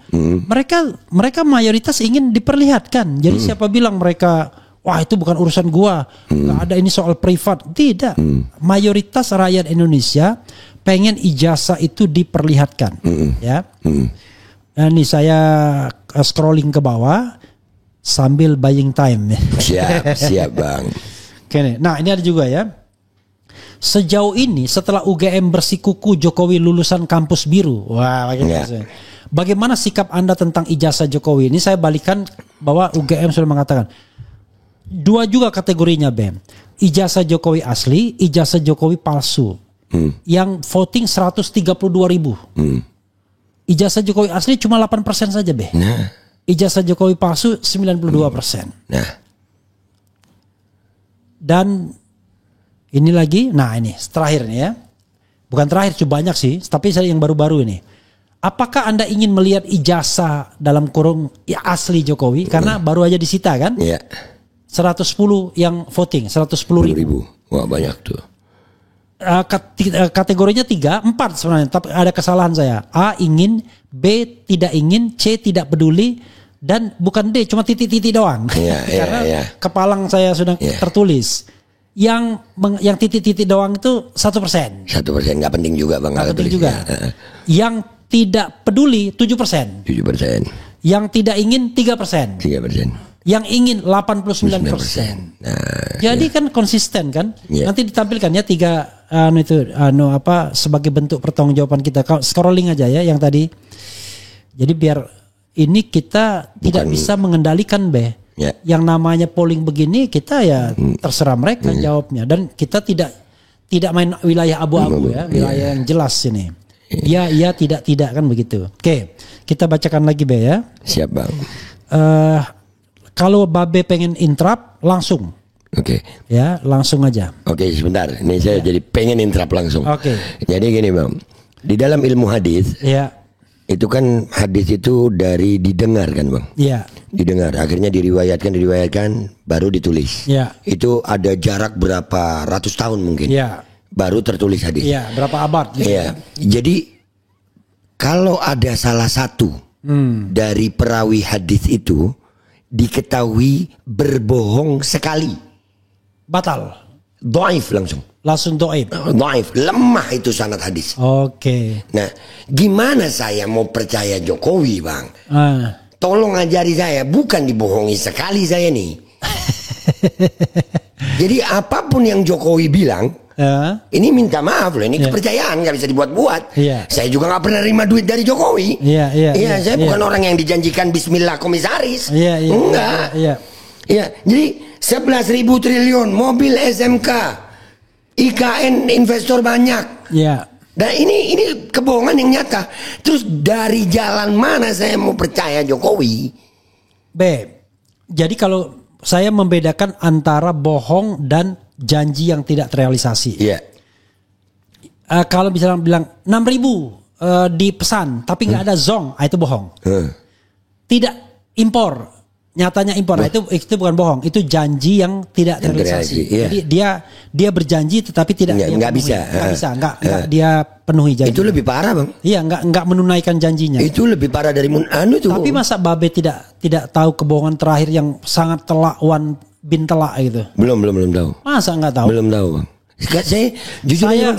Mereka mayoritas ingin diperlihatkan. Jadi siapa bilang mereka wah itu bukan urusan gua, nggak ada ini soal privat. Tidak. Mayoritas rakyat Indonesia pengen ijazah itu diperlihatkan. Ya. Ini saya scrolling ke bawah sambil buying time. Siap Bang. Oke, nah ini ada juga ya. Sejauh ini setelah UGM bersikuku Jokowi lulusan kampus biru. Wah, bagaimana sikap Anda tentang ijazah Jokowi? Ini saya balikan bahwa UGM sudah mengatakan 2 juga kategorinya, Bem. Ijazah Jokowi asli, ijazah Jokowi palsu. Yang voting 132.000. Ijazah Jokowi asli cuma 8% saja, Be. Nah. Ijazah Jokowi palsu 92%. Nah. Dan ini lagi, nah ini terakhir nih ya. Bukan terakhir, cuma banyak sih, tapi saya yang baru-baru ini. Apakah Anda ingin melihat ijazah dalam kurung ya asli Jokowi? Karena baru aja disita kan? Iya. 110 yang voting, 110.000. Wah, banyak tuh. Kategorinya 3, 4 sebenarnya, tapi ada kesalahan saya. A ingin, B tidak ingin, C tidak peduli, dan bukan D, cuma titik-titik doang. Karena kepalang saya sudah tertulis. Yang titik-titik doang itu 1%. 1% nggak penting juga, Bang. Nggak penting juga. Yang tidak peduli 7%. 7%. Yang tidak ingin 3%. 3%. Yang ingin 89%. Nah, jadi kan konsisten kan. Nanti ditampilkan ya 3 sebagai bentuk pertanggungjawaban kita. Scrolling aja ya yang tadi. Jadi biar ini kita tidak bisa mengendalikan, Be. Yang namanya polling begini kita ya terserah mereka jawabnya, dan kita tidak main wilayah abu-abu ya, wilayah yang jelas ini. Iya tidak kan begitu. Oke, kita bacakan lagi, Be ya. Siap, Bang. Kalau Babe pengen interrupt langsung. Oke. Ya, langsung aja. Oke, sebentar. Ini saya jadi pengen interrupt langsung. Oke. Jadi gini, Bang. Di dalam ilmu hadis, itu kan hadis itu dari didengar kan, Bang? Iya. Didengar, akhirnya diriwayatkan, baru ditulis. Iya. Itu ada jarak berapa ratus tahun mungkin. Iya. Baru tertulis hadis. Iya, berapa abad? Iya. Jadi kalau ada salah satu dari perawi hadis itu diketahui berbohong sekali, batal, dhaif langsung dhaif, lemah itu sanad hadis. Oke. Nah, gimana saya mau percaya Jokowi, Bang? Tolong ajari saya, bukan dibohongi sekali saya nih. Jadi apapun yang Jokowi bilang, ini minta maaf loh, ini kepercayaan nggak bisa dibuat-buat. Saya juga nggak pernah terima duit dari Jokowi. Saya bukan orang yang dijanjikan Bismillah komisaris. Enggak. Jadi 11.000 triliun mobil SMK, IKN investor banyak. Dan ini kebohongan yang nyata. Terus dari jalan mana saya mau percaya Jokowi? Jadi kalau saya membedakan antara bohong dan janji yang tidak terrealisasi. Kalau misalnya bilang 6.000 dipesan tapi nggak ada zong, itu bohong. Tidak impor, nyatanya impor, itu bukan bohong, itu janji yang tidak terrealisasi. Jadi dia berjanji tetapi nggak bisa dia penuhi janji. Itu lebih parah, Bang. Iya, nggak menunaikan janjinya. Itu lebih parah dari itu. Tapi masa Babe tidak tahu kebohongan terakhir yang sangat telak bin telak gitu? Belum tahu. Masa nggak tahu? Belum tahu, Bang. Saya jujur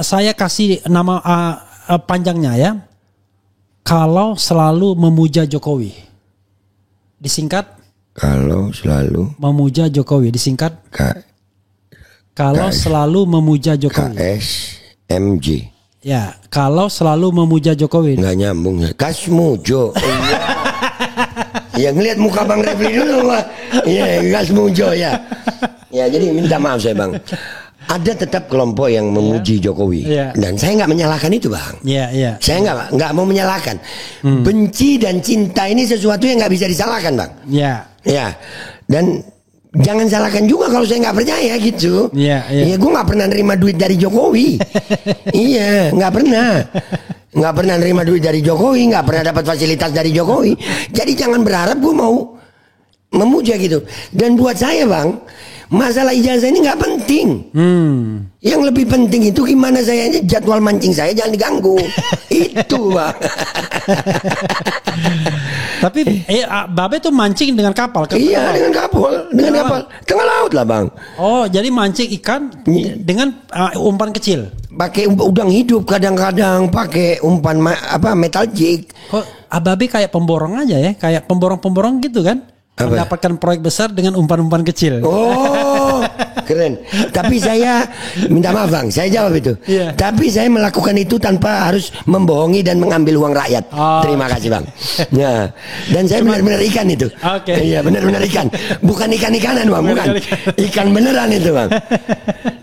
saya kasih nama panjangnya ya. Kalau selalu memuja Jokowi. Disingkat? Kalau selalu memuja Jokowi. Disingkat? Kalau selalu memuja Jokowi. KSMJ. Ya, kalau selalu memuja Jokowi. Nggak nyambung ya. Kasmujo. Ya ngelihat muka Bang Refli dulu, Pak. Iya, Kasmujo ya. Ya, jadi minta maaf saya, Bang. Ada tetap kelompok yang memuji Jokowi, dan saya nggak menyalahkan itu, Bang. Saya nggak mau menyalahkan. Benci dan cinta ini sesuatu yang nggak bisa disalahkan, Bang. Dan jangan salahkan juga kalau saya nggak percaya gitu. Gue nggak pernah nerima duit dari Jokowi. Nggak pernah nerima duit dari Jokowi, nggak pernah dapat fasilitas dari Jokowi. Jadi jangan berharap gue mau memuja gitu. Dan buat saya, Bang, masalah ijazah ini nggak penting. Yang lebih penting itu gimana saya jadwal mancing saya jangan diganggu. Itu, Bang. Tapi Babe tuh mancing dengan kapal. Dengan kapal tengah laut lah, Bang. Oh, jadi mancing ikan dengan umpan kecil. Pakai udang hidup, kadang-kadang pakai umpan metal jig. Kok Babe kayak pemborong aja ya, kayak pemborong-pemborong gitu kan? Mendapatkan proyek besar dengan umpan-umpan kecil. Oh, Keren. Tapi saya minta maaf bang, saya jawab itu. Iya. Tapi saya melakukan itu tanpa harus membohongi dan mengambil uang rakyat. Oh. Terima kasih bang. Ya. Dan saya benar-benar ikan itu. Oke. Iya benar-benar ikan. Bukan ikan-ikanan bang, bukan. Ikan beneran itu bang.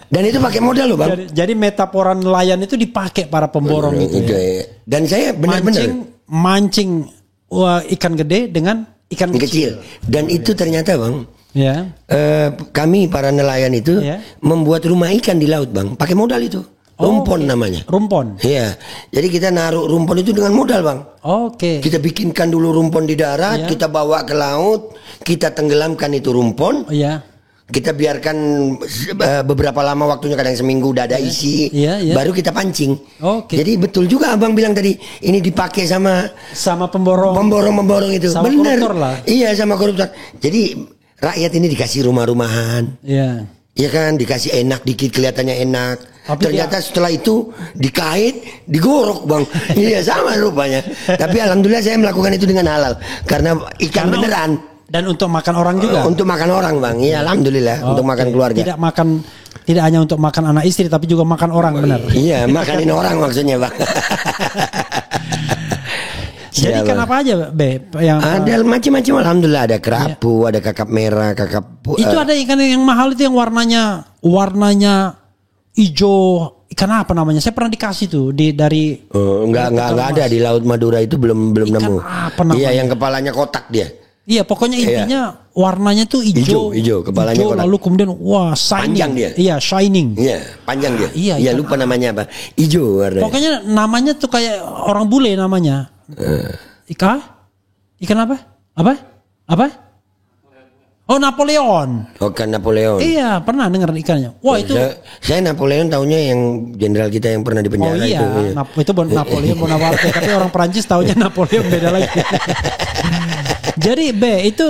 Dan itu pakai modal loh bang. Jadi metafora nelayan itu dipakai para pemborong itu. Ya. Dan saya benar-benar mancing ikan gede dengan ikan kecil. Dan itu ternyata bang. Ya. Kami para nelayan itu Ya. membuat rumah ikan di laut bang, pakai modal itu, rumpon namanya. Rumpon. Iya, jadi kita naruh rumpon itu dengan modal bang. Oke. Kita bikinkan dulu rumpon di darat, Ya. kita bawa ke laut, kita tenggelamkan itu rumpon, Iya. kita biarkan beberapa lama waktunya, kadang seminggu udah ada isi, Iya, iya. baru kita pancing. Oke. Jadi betul juga abang bilang tadi, ini dipakai sama Pemborong. pemborong itu, Sama bener. koruptor lah. Iya sama koruptor. Jadi rakyat ini dikasih rumah-rumahan. Iya. Iya kan, dikasih enak dikit, kelihatannya enak. Tapi Ternyata setelah itu dikait, digorok bang. Iya sama rupanya. Tapi alhamdulillah saya melakukan itu dengan halal karena ikan beneran. Dan untuk makan orang juga. Untuk makan orang bang. Iya alhamdulillah untuk makan keluarga. Tidak hanya untuk makan anak istri tapi juga makan orang, benar. Iya makanin orang maksudnya bang. Jadi Siapa? ikan apa aja Be? Yang Ada macam-macam alhamdulillah, ada kerapu, ada kakap merah, itu ada ikan yang mahal itu yang warnanya hijau. Ikan apa namanya? Saya pernah dikasih tuh dari enggak ada di Laut Madura itu belum Ikan nemu. apa namanya? Iya yang kepalanya kotak dia. Iya, pokoknya intinya warnanya tuh hijau. Hijau, kepalanya hijau, kotak. lalu kemudian shining. Panjang dia. Iya, shining. Iya, panjang dia. Iya, Iya, ikan lupa namanya apa. Hijau warnanya. Pokoknya namanya tuh kayak orang bule namanya. Ikan apa? Apa? Oh, Napoleon. Bukan Napoleon. Iya, pernah dengar ikannya. Wah, itu. Saya Napoleon tahunya yang jenderal kita yang pernah di Oh penjara iya, itu. itu Napoleon Bonaparte. Tapi orang Perancis taunya Napoleon beda lagi. Jadi itu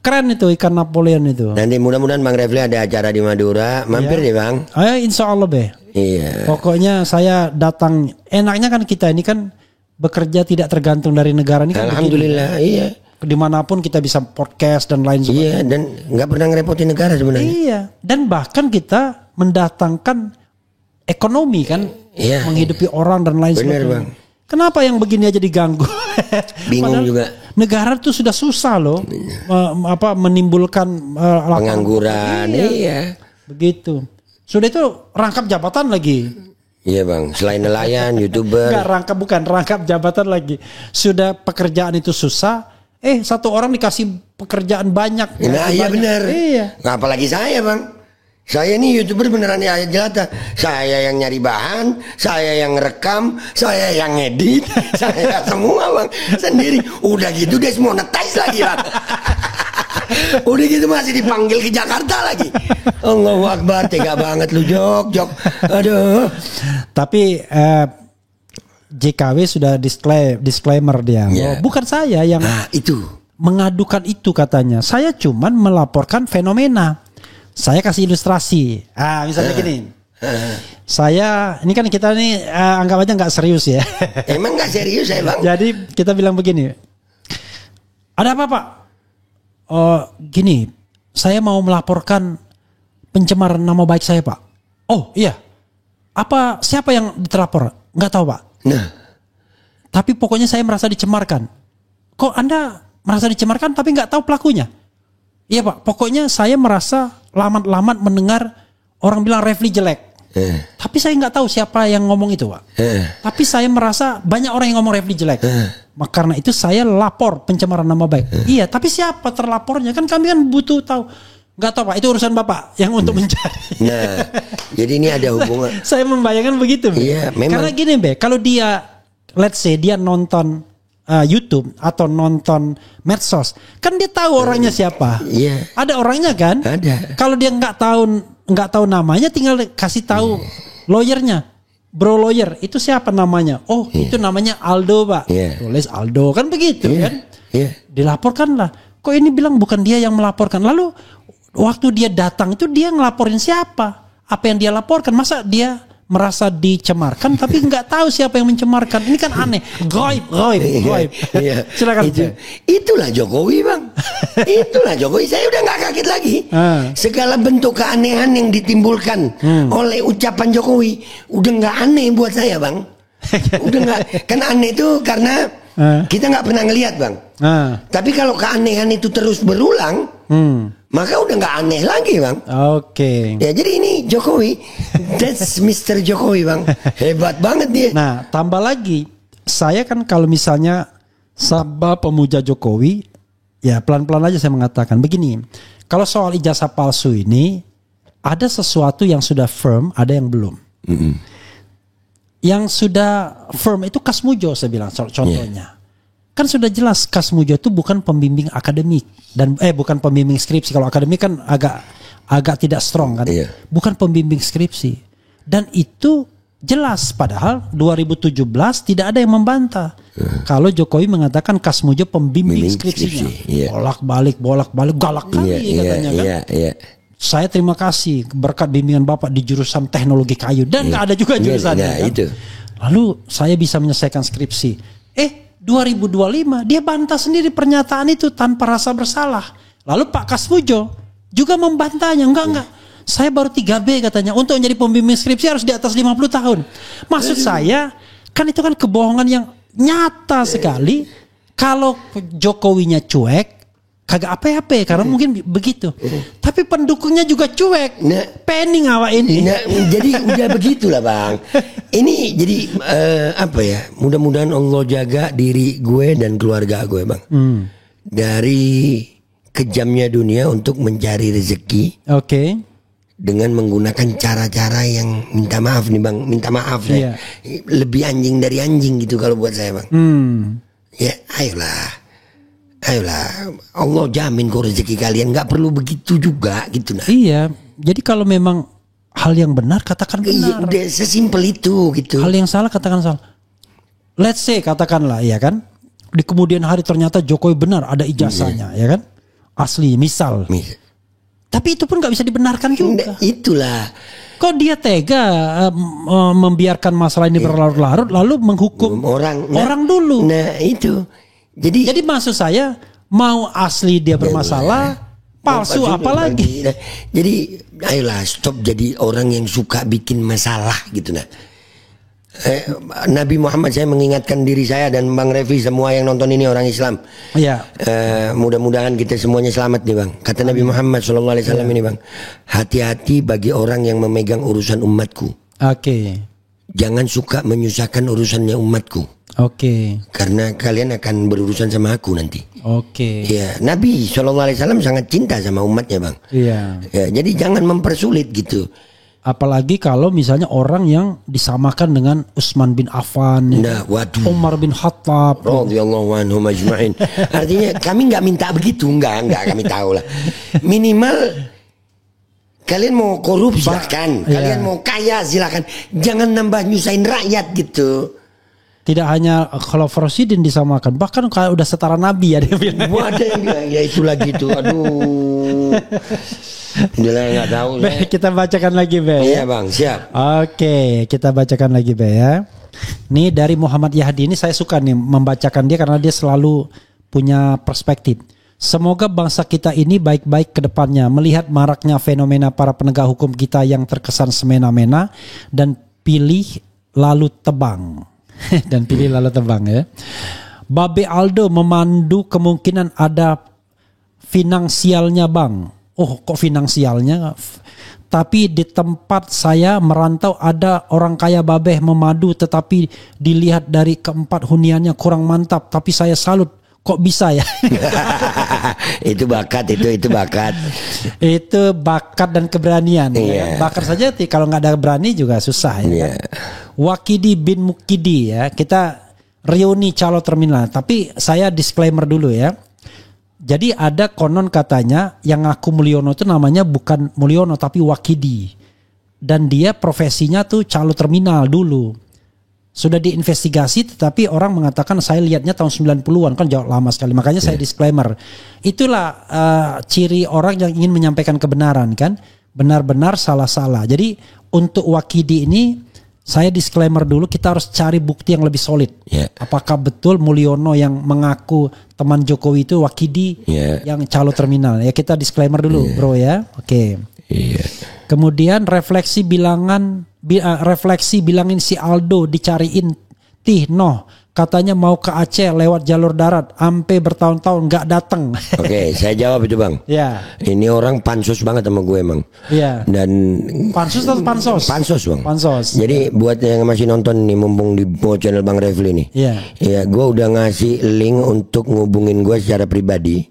keren itu ikan Napoleon itu. Nanti mudah-mudahan Bang Refli ada acara di Madura, mampir deh Bang. Ayo, insya Allah Iya. Pokoknya saya datang. Enaknya kan kita ini kan bekerja tidak tergantung dari negara ini kan. Alhamdulillah, iya. Dimanapun kita bisa podcast dan lain sebagainya. Iya, dan nggak pernah ngerepotin negara sebenarnya. Iya, dan bahkan kita mendatangkan ekonomi kan, Iya. menghidupi orang dan lain Bener, sebagainya. Bang. Kenapa yang begini aja diganggu? Bingung Padahal juga. Negara tuh sudah susah loh, menimbulkan lapangan Pengangguran, iya. Begitu. Sudah itu rangkap jabatan lagi. Iya Bang, selain nelayan, YouTuber. Enggak, rangkap jabatan lagi. Sudah pekerjaan itu susah. Satu orang dikasih pekerjaan banyak. Nah iya benar. Iya. Nah, apalagi saya Bang. Saya nih YouTuber beneran ya jelata. Saya yang nyari bahan, saya yang rekam, saya yang ngedit, saya semua Bang sendiri. Udah gitu dia monetize lagi Bang. Udah gitu masih dipanggil ke Jakarta lagi. Allahu Akbar, tega banget lu Jok. Aduh. Tapi JKW sudah disclaimer dia. Yeah. Bukan saya yang Itu mengadukan itu katanya. Saya cuman melaporkan fenomena. Saya kasih ilustrasi. Misalnya gini. Saya ini kan kita nih anggap aja nggak serius ya. emang nggak serius ya Bang? Jadi kita bilang begini. Ada apa Pak? Gini, saya mau melaporkan pencemaran nama baik saya Pak. Oh iya. Siapa yang terlapor? Nggak tahu Pak. Nah, Tapi pokoknya saya merasa dicemarkan. Kok Anda merasa dicemarkan tapi nggak tahu pelakunya? Iya Pak, pokoknya saya merasa lamat-lamat mendengar orang bilang Refli jelek. Tapi saya nggak tahu siapa yang ngomong itu Pak. Tapi saya merasa banyak orang yang ngomong Refli jelek. Karena itu saya lapor pencemaran nama baik. Iya, tapi siapa terlapornya? Kan kami kan butuh tahu. Nggak tahu Pak, itu urusan Bapak yang untuk mencari. nah, jadi ini ada hubungan. Saya membayangkan begitu. Be. Iya, memang. Karena gini Be, kalau dia, let's say dia nonton YouTube atau nonton medsos, kan dia tahu orangnya siapa. Iya. Ada orangnya kan? Ada. Kalau dia nggak tahu namanya, tinggal kasih tahu lawyernya. Bro lawyer, itu siapa namanya? Oh, itu namanya Aldo Pak. Tulis Aldo, kan begitu kan? Dilaporkanlah. Kok ini bilang bukan dia yang melaporkan? Lalu waktu dia datang itu dia ngelaporin siapa? Apa yang dia laporkan? Masa dia merasa dicemarkan tapi nggak tahu siapa yang mencemarkan. Ini kan aneh. Goib. Iya. Silakan. Itulah Jokowi, Bang. Itulah Jokowi. Saya udah nggak kaget lagi. Segala bentuk keanehan yang ditimbulkan oleh ucapan Jokowi udah nggak aneh buat saya, Bang. Udah nggak. Kan aneh itu karena kita nggak pernah ngelihat, Bang. Tapi kalau keanehan itu terus berulang, maka udah nggak aneh lagi, Bang. Oke. Ya jadi ini Jokowi, that's Mr. Jokowi, Bang. Hebat banget dia. Nah, tambah lagi, saya kan kalau misalnya sabah pemuja Jokowi, ya pelan-pelan aja saya mengatakan begini. Kalau soal ijazah palsu ini, ada sesuatu yang sudah firm, ada yang belum. Yang sudah firm itu Kasmujo, saya bilang contohnya. Kan sudah jelas Kasmujo itu bukan pembimbing akademik dan bukan pembimbing skripsi. Kalau akademik kan agak tidak strong kan. Bukan pembimbing skripsi. Dan itu jelas, padahal 2017 tidak ada yang membantah. Kalau Jokowi mengatakan Kasmujo pembimbing skripsinya. Bolak-balik galak kali katanya kan. Saya terima kasih berkat bimbingan Bapak di jurusan teknologi kayu dan nggak ada juga jurusannya kan? Itu. Lalu saya bisa menyelesaikan skripsi. 2025 dia bantah sendiri pernyataan itu tanpa rasa bersalah. Lalu Pak Kasmujo juga membantahnya. Enggak. Saya baru 3B katanya. Untuk menjadi pembimbing skripsi harus di atas 50 tahun. Maksud saya kan itu kan kebohongan yang nyata sekali. Kalau Jokowinya cuek, kagak apa-apa karena mungkin begitu. Tapi pendukungnya juga cuek. Pening awak ini. Jadi udah begitulah, Bang. Ini jadi mudah-mudahan Allah jaga diri gue dan keluarga gue, Bang. Dari kejamnya dunia untuk mencari rezeki. Oke. Dengan menggunakan cara-cara yang minta maaf nih, Bang. Minta maaf ya. Lebih anjing dari anjing gitu kalau buat saya, Bang. Ya, ayolah, Allah jamin kok rezeki kalian, nggak perlu begitu juga gitu nah. Iya, jadi kalau memang hal yang benar katakan benar. Udah sesimpel itu gitu. Hal yang salah katakan salah. Let's say katakanlah ya kan, di kemudian hari ternyata Jokowi benar ada ijazahnya ya kan, asli misal. Tapi itu pun nggak bisa dibenarkan juga. Itulah. Kok dia tega membiarkan masalah ini berlarut-larut lalu menghukum orang dulu. Nah itu. Jadi maksud saya mau asli dia bermasalah, palsu apalagi. Jadi ayolah stop jadi orang yang suka bikin masalah gitu nah. Nabi Muhammad, saya mengingatkan diri saya dan Bang Revi, semua yang nonton ini orang Islam. Iya. Mudah-mudahan kita semuanya selamat nih, Bang. Kata Nabi Muhammad SAW ini, Bang, hati-hati bagi orang yang memegang urusan umatku. Oke. Jangan suka menyusahkan urusannya umatku. Oke. Karena kalian akan berurusan sama aku nanti. Oke. Ya, Nabi SAW sangat cinta sama umatnya, Bang. Iya. Ya, jadi jangan mempersulit gitu. Apalagi kalau misalnya orang yang disamakan dengan Utsman bin Affan, Umar bin Khattab, radhiyallahu anhum ajma'in. Artinya kami nggak minta begitu, nggak kami tahu lah. Minimal kalian mau korup silakan, kalian mau kaya silakan, jangan nambah nyusahin rakyat gitu. Tidak hanya Khalifah Rasyidin disamakan, bahkan kalau udah setara Nabi ya dia bilang. Ada yang bilang ya itu lagi itu, aduh. Dia nggak tahu. Kita bacakan lagi, Be. Iya, Bang, siap. Oke, kita bacakan lagi, Be ya. Nih dari Muhammad Yahdi, ini saya suka nih membacakan dia karena dia selalu punya perspektif. Semoga bangsa kita ini baik-baik ke depannya, melihat maraknya fenomena para penegak hukum kita yang terkesan semena-mena dan pilih lalu tebang. Dan pilih lalu tebang ya. Babe Aldo memandu kemungkinan ada finansialnya, Bang. Oh, kok finansialnya? Tapi di tempat saya merantau ada orang kaya babeh memadu, tetapi dilihat dari keempat huniannya kurang mantap. Tapi saya salut, kok bisa ya? Itu bakat, itu bakat. Itu bakat dan keberanian. Ya. Bakat saja kalau nggak ada berani juga susah ya. Kan? Wakidi bin Mukidi ya. Kita reuni calo terminal. Tapi saya disclaimer dulu ya. Jadi ada konon katanya yang ngaku Mulyono itu namanya bukan Mulyono tapi Wakidi. Dan dia profesinya tuh calo terminal dulu. Sudah diinvestigasi tetapi orang mengatakan saya lihatnya tahun 90-an kan jauh lama sekali. Makanya saya disclaimer. Itulah ciri orang yang ingin menyampaikan kebenaran kan. Benar-benar salah-salah. Jadi untuk Wakidi ini saya disclaimer dulu, kita harus cari bukti yang lebih solid. Yeah. Apakah betul Mulyono yang mengaku teman Jokowi itu Wakidi yang calo terminal? Ya kita disclaimer dulu, bro ya. Oke. Iya. Kemudian refleksi bilangin si Aldo dicariin Noh katanya mau ke Aceh lewat jalur darat, ampe bertahun-tahun nggak datang. Oke, saya jawab itu bang. Ya. Ini orang pansos banget sama gue emang. Iya. Dan pansus atau pansos? Pansos bang. Pansos. Jadi buat yang masih nonton nih, mumpung di channel Bang Refli nih. Iya. Ya, gue udah ngasih link untuk ngubungin gue secara pribadi.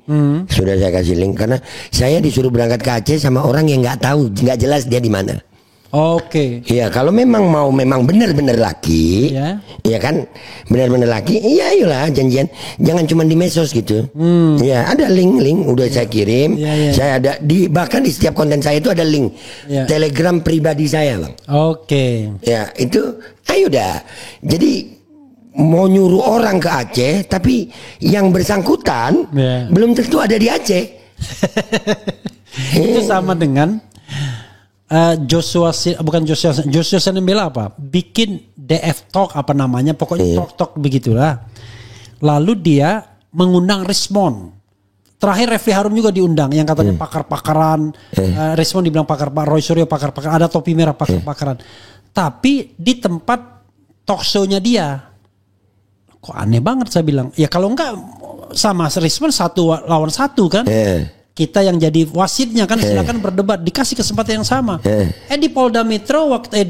Sudah saya kasih link karena saya disuruh berangkat ke Aceh sama orang yang nggak tahu, nggak jelas dia di mana. Oke. Iya, kalau memang benar-benar laki, ya kan, benar-benar laki, iya ayolah janjian, jangan cuma di medsos gitu. Ya, ada link udah saya kirim, saya ada bahkan di setiap konten saya itu ada link Telegram pribadi saya, bang. Oke. Ya, itu, ayo dah. Jadi mau nyuruh orang ke Aceh, tapi yang bersangkutan belum tentu ada di Aceh. Itu sama dengan Joshua Senembela apa? Bikin DF Talk apa namanya, pokoknya talk begitulah. Lalu dia mengundang Rismon. Terakhir Refli Harun juga diundang, yang katanya pakar-pakaran. Rismon dibilang pakar, Pak Roy Suryo pakar-pakaran, ada topi merah pakar-pakaran. Tapi di tempat talk show-nya dia, kok aneh banget saya bilang. Ya kalau enggak sama Rismon 1 lawan 1 kan. Kita yang jadi wasitnya kan silakan berdebat, dikasih kesempatan yang sama. Di Polda Metro waktu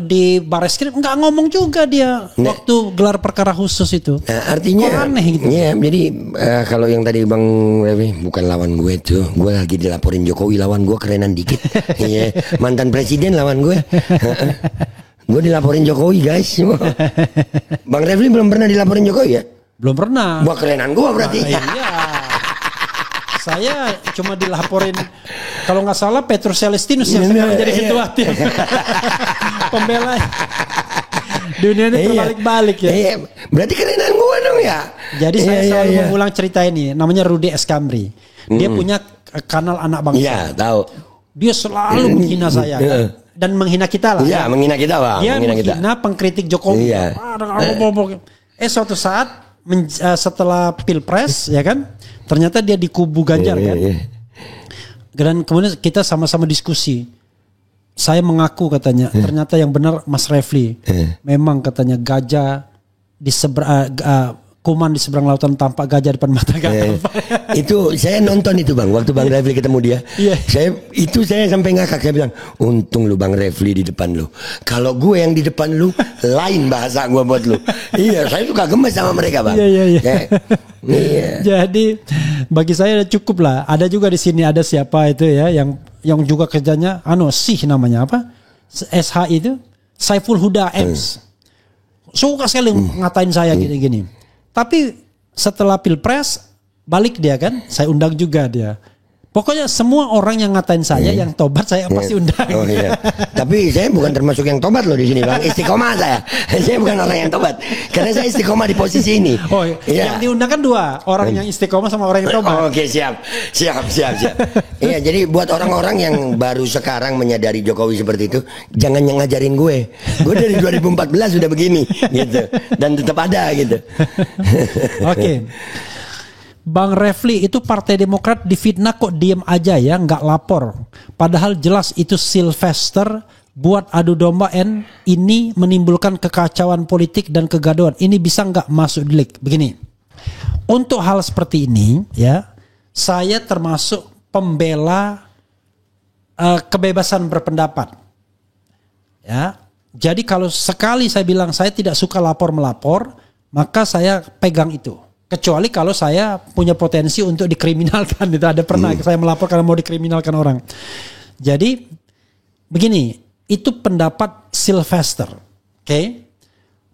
di Barreskrim nggak ngomong juga dia waktu gelar perkara khusus itu. Artinya aneh gitu. Iya, jadi kalau yang tadi Bang Revi, bukan lawan gue tuh. Gue lagi dilaporin Jokowi, lawan gue kerenan dikit. Iya, mantan presiden lawan gue. Gue dilaporin Jokowi, guys. Bang Revi belum pernah dilaporin Jokowi ya? Belum pernah. Wah, kerenan gue berarti. Iya. Saya cuma dilaporin, kalau nggak salah Petrus Celestinus yang sekarang jadi ketua tim pembela. Dunia ini terbalik-balik ya. Berarti kerenan gue dong ya. Jadi saya selalu mengulang cerita ini. Namanya Rudy Escambri. Dia punya kanal Anak Bangsa. Iya, tahu. Dia selalu menghina saya dan menghina kita lah. Iya, menghina kita, Bang. Dia menghina pengkritik Jokowi. Iya. Suatu saat setelah Pilpres ya kan, ternyata dia di kubu Ganjar kan. Dan kemudian kita sama-sama diskusi. Saya mengaku katanya, ternyata yang benar Mas Refli. Memang katanya gajah di kuman di seberang lautan tampak, gajah depan mata gak tampak. Itu saya nonton itu bang, waktu Bang Refli ketemu dia. Saya sampai ngakak, saya bilang untung lu Bang Refli di depan lu. Kalau gue yang di depan lu lain bahasa gue buat lu. Iya, saya suka gemes sama mereka bang. Jadi bagi saya cukup lah. Ada juga di sini ada siapa itu ya yang juga kerjanya sih namanya apa? SH itu Saiful Huda Ems. Suka sekali ngatain saya gini-gini. Tapi setelah Pilpres balik dia kan, saya undang juga dia. Pokoknya semua orang yang ngatain saya yang tobat saya pasti undang. Oh iya. Tapi saya bukan termasuk yang tobat loh di sini bang. Istiqomah saya. Saya bukan orang yang tobat. Karena saya istiqomah di posisi ini. Oh iya. Yang diundang kan 2 orang yang istiqomah sama orang yang tobat. Oke siap. Iya, jadi buat orang-orang yang baru sekarang menyadari Jokowi seperti itu, jangan yang ngajarin gue. Gue dari 2014 sudah begini gitu. Dan tetap ada gitu. Oke. Bang Refli, itu Partai Demokrat difitnah kok diem aja ya, nggak lapor. Padahal jelas itu Sylvester buat adu domba ini menimbulkan kekacauan politik dan kegaduhan. Ini bisa nggak masuk delik? Begini, untuk hal seperti ini ya, saya termasuk pembela kebebasan berpendapat. Ya, jadi kalau sekali saya bilang saya tidak suka lapor-melapor, maka saya pegang itu. Kecuali kalau saya punya potensi untuk dikriminalkan. Itu ada pernah saya melapor karena mau dikriminalkan orang. Jadi begini, itu pendapat Sylvester. Oke.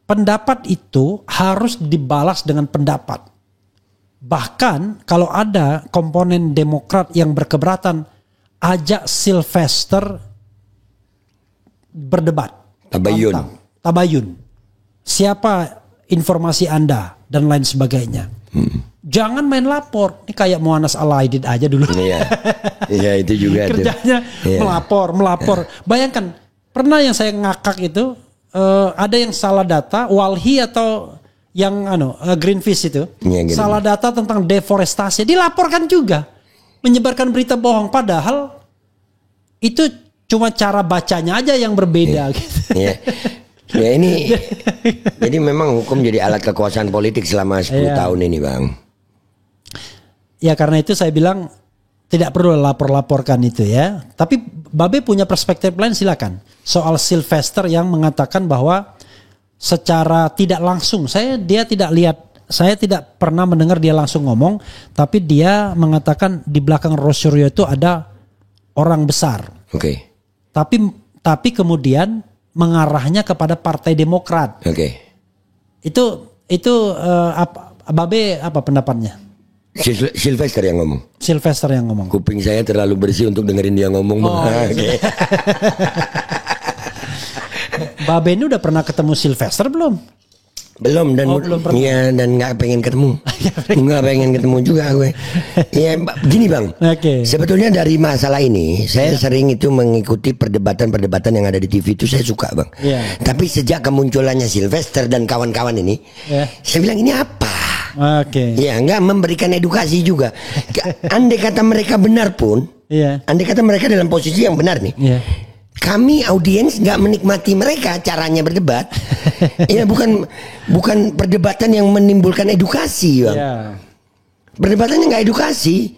Pendapat itu harus dibalas dengan pendapat. Bahkan kalau ada komponen Demokrat yang berkeberatan, ajak Sylvester berdebat. Tabayun. Siapa informasi Anda dan lain sebagainya. Jangan main lapor. Ini kayak Muanas Alaidid aja dulu. Iya, itu juga. Kerjanya melapor. Bayangkan, pernah yang saya ngakak itu ada yang salah data, Walhi atau yang Greenpeace itu Gitu. salah data tentang deforestasi, dilaporkan juga, menyebarkan berita bohong, padahal itu cuma cara bacanya aja yang berbeda. Gitu. Ya ini jadi memang hukum jadi alat kekuasaan politik selama 10 tahun ini, Bang. Ya karena itu saya bilang tidak perlu lapor-laporkan itu ya. Tapi Babe punya perspektif lain, silakan. Soal Sylvester yang mengatakan bahwa secara tidak langsung, saya tidak pernah mendengar dia langsung ngomong, tapi dia mengatakan di belakang Rosario itu ada orang besar. Oke. Tapi kemudian mengarahnya kepada Partai Demokrat. Oke. Itu Babe apa pendapatnya? Sylvester yang ngomong. Sylvester yang ngomong. Kuping saya terlalu bersih untuk dengerin dia ngomong. Okay. Babe ini udah pernah ketemu Sylvester belum? Belum dan iya, dan nggak pengen ketemu. Nggak pengen ketemu juga gue. Ya gini, Bang. Okay. Sebetulnya dari masalah ini saya sering itu mengikuti perdebatan yang ada di TV itu, saya suka, Bang. Tapi sejak kemunculannya Sylvester dan kawan-kawan ini, saya bilang ini apa? Ya nggak memberikan edukasi juga. Andai kata mereka benar pun, andai kata mereka dalam posisi yang benar nih. Kami audiens nggak menikmati mereka caranya berdebat. Ya bukan perdebatan yang menimbulkan edukasi, Bang. Perdebatannya nggak edukasi,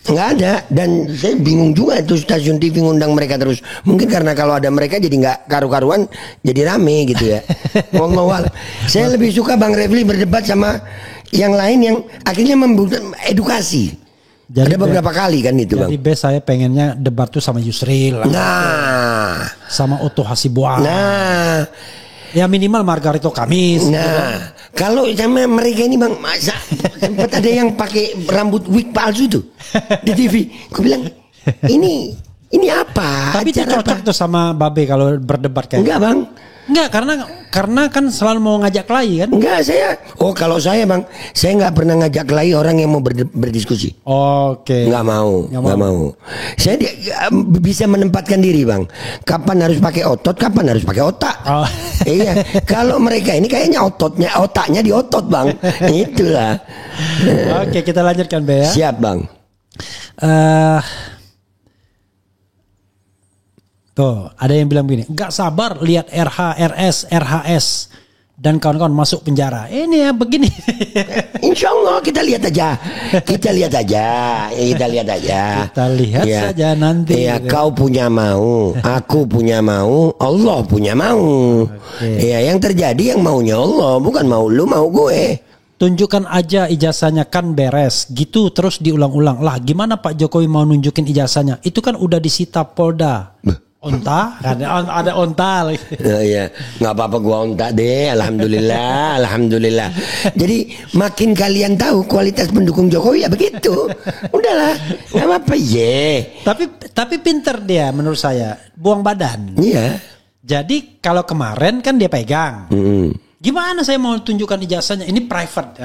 nggak ada. Dan saya bingung juga itu stasiun TV ngundang mereka terus. Mungkin karena kalau ada mereka jadi nggak karu-karuan, jadi rame gitu ya. Saya lebih suka Bang Refli berdebat sama yang lain yang akhirnya membutuhkan edukasi. Jadi ada beberapa kali kan itu, Bang. Jadi saya pengennya debat tuh sama Yusril. Nah. Sama Otto Hasibuan. Nah. Ya minimal Margarito Kamis. Nah. Kalau sama mereka ini, Bang, masa sempat ada yang pakai rambut wig palsu tuh di TV. Gue bilang, ini apa? Tapi itu cocok tuh sama Babe kalau berdebat kayak. Enggak, Bang. Enggak, karena kan selalu mau ngajak kelahi kan? Enggak, kalau saya, Bang, saya nggak pernah ngajak kelahi orang yang mau berdiskusi. Oke. Nggak mau. Saya bisa menempatkan diri, Bang. Kapan harus pakai otot, kapan harus pakai otak. Iya. Kalau mereka ini kayaknya otaknya di otot, Bang. Itulah. Oke, kita lanjutkan, Be ya. Siap, Bang. Tuh, ada yang bilang begini, nggak sabar lihat RHS dan kawan-kawan masuk penjara. Ini ya begini. Insya Allah kita lihat aja. Kita lihat saja nanti. Ya, kau punya mau, aku punya mau, Allah punya mau. Ya, yang terjadi yang maunya Allah, bukan mau lu mau gue. Tunjukkan aja ijazahnya kan beres. Gitu terus diulang-ulang. Lah gimana Pak Jokowi mau nunjukin ijazahnya? Itu kan udah disita Polda. Onta, ada onta lagi. Ya, nggak apa-apa gua onta deh, alhamdulillah. Jadi makin kalian tahu kualitas pendukung Jokowi ya begitu. Udahlah, nggak apa-apa Tapi pinter dia menurut saya, buang badan. Iya. Jadi kalau kemarin kan dia pegang. Gimana saya mau tunjukkan ijazahnya? Ini private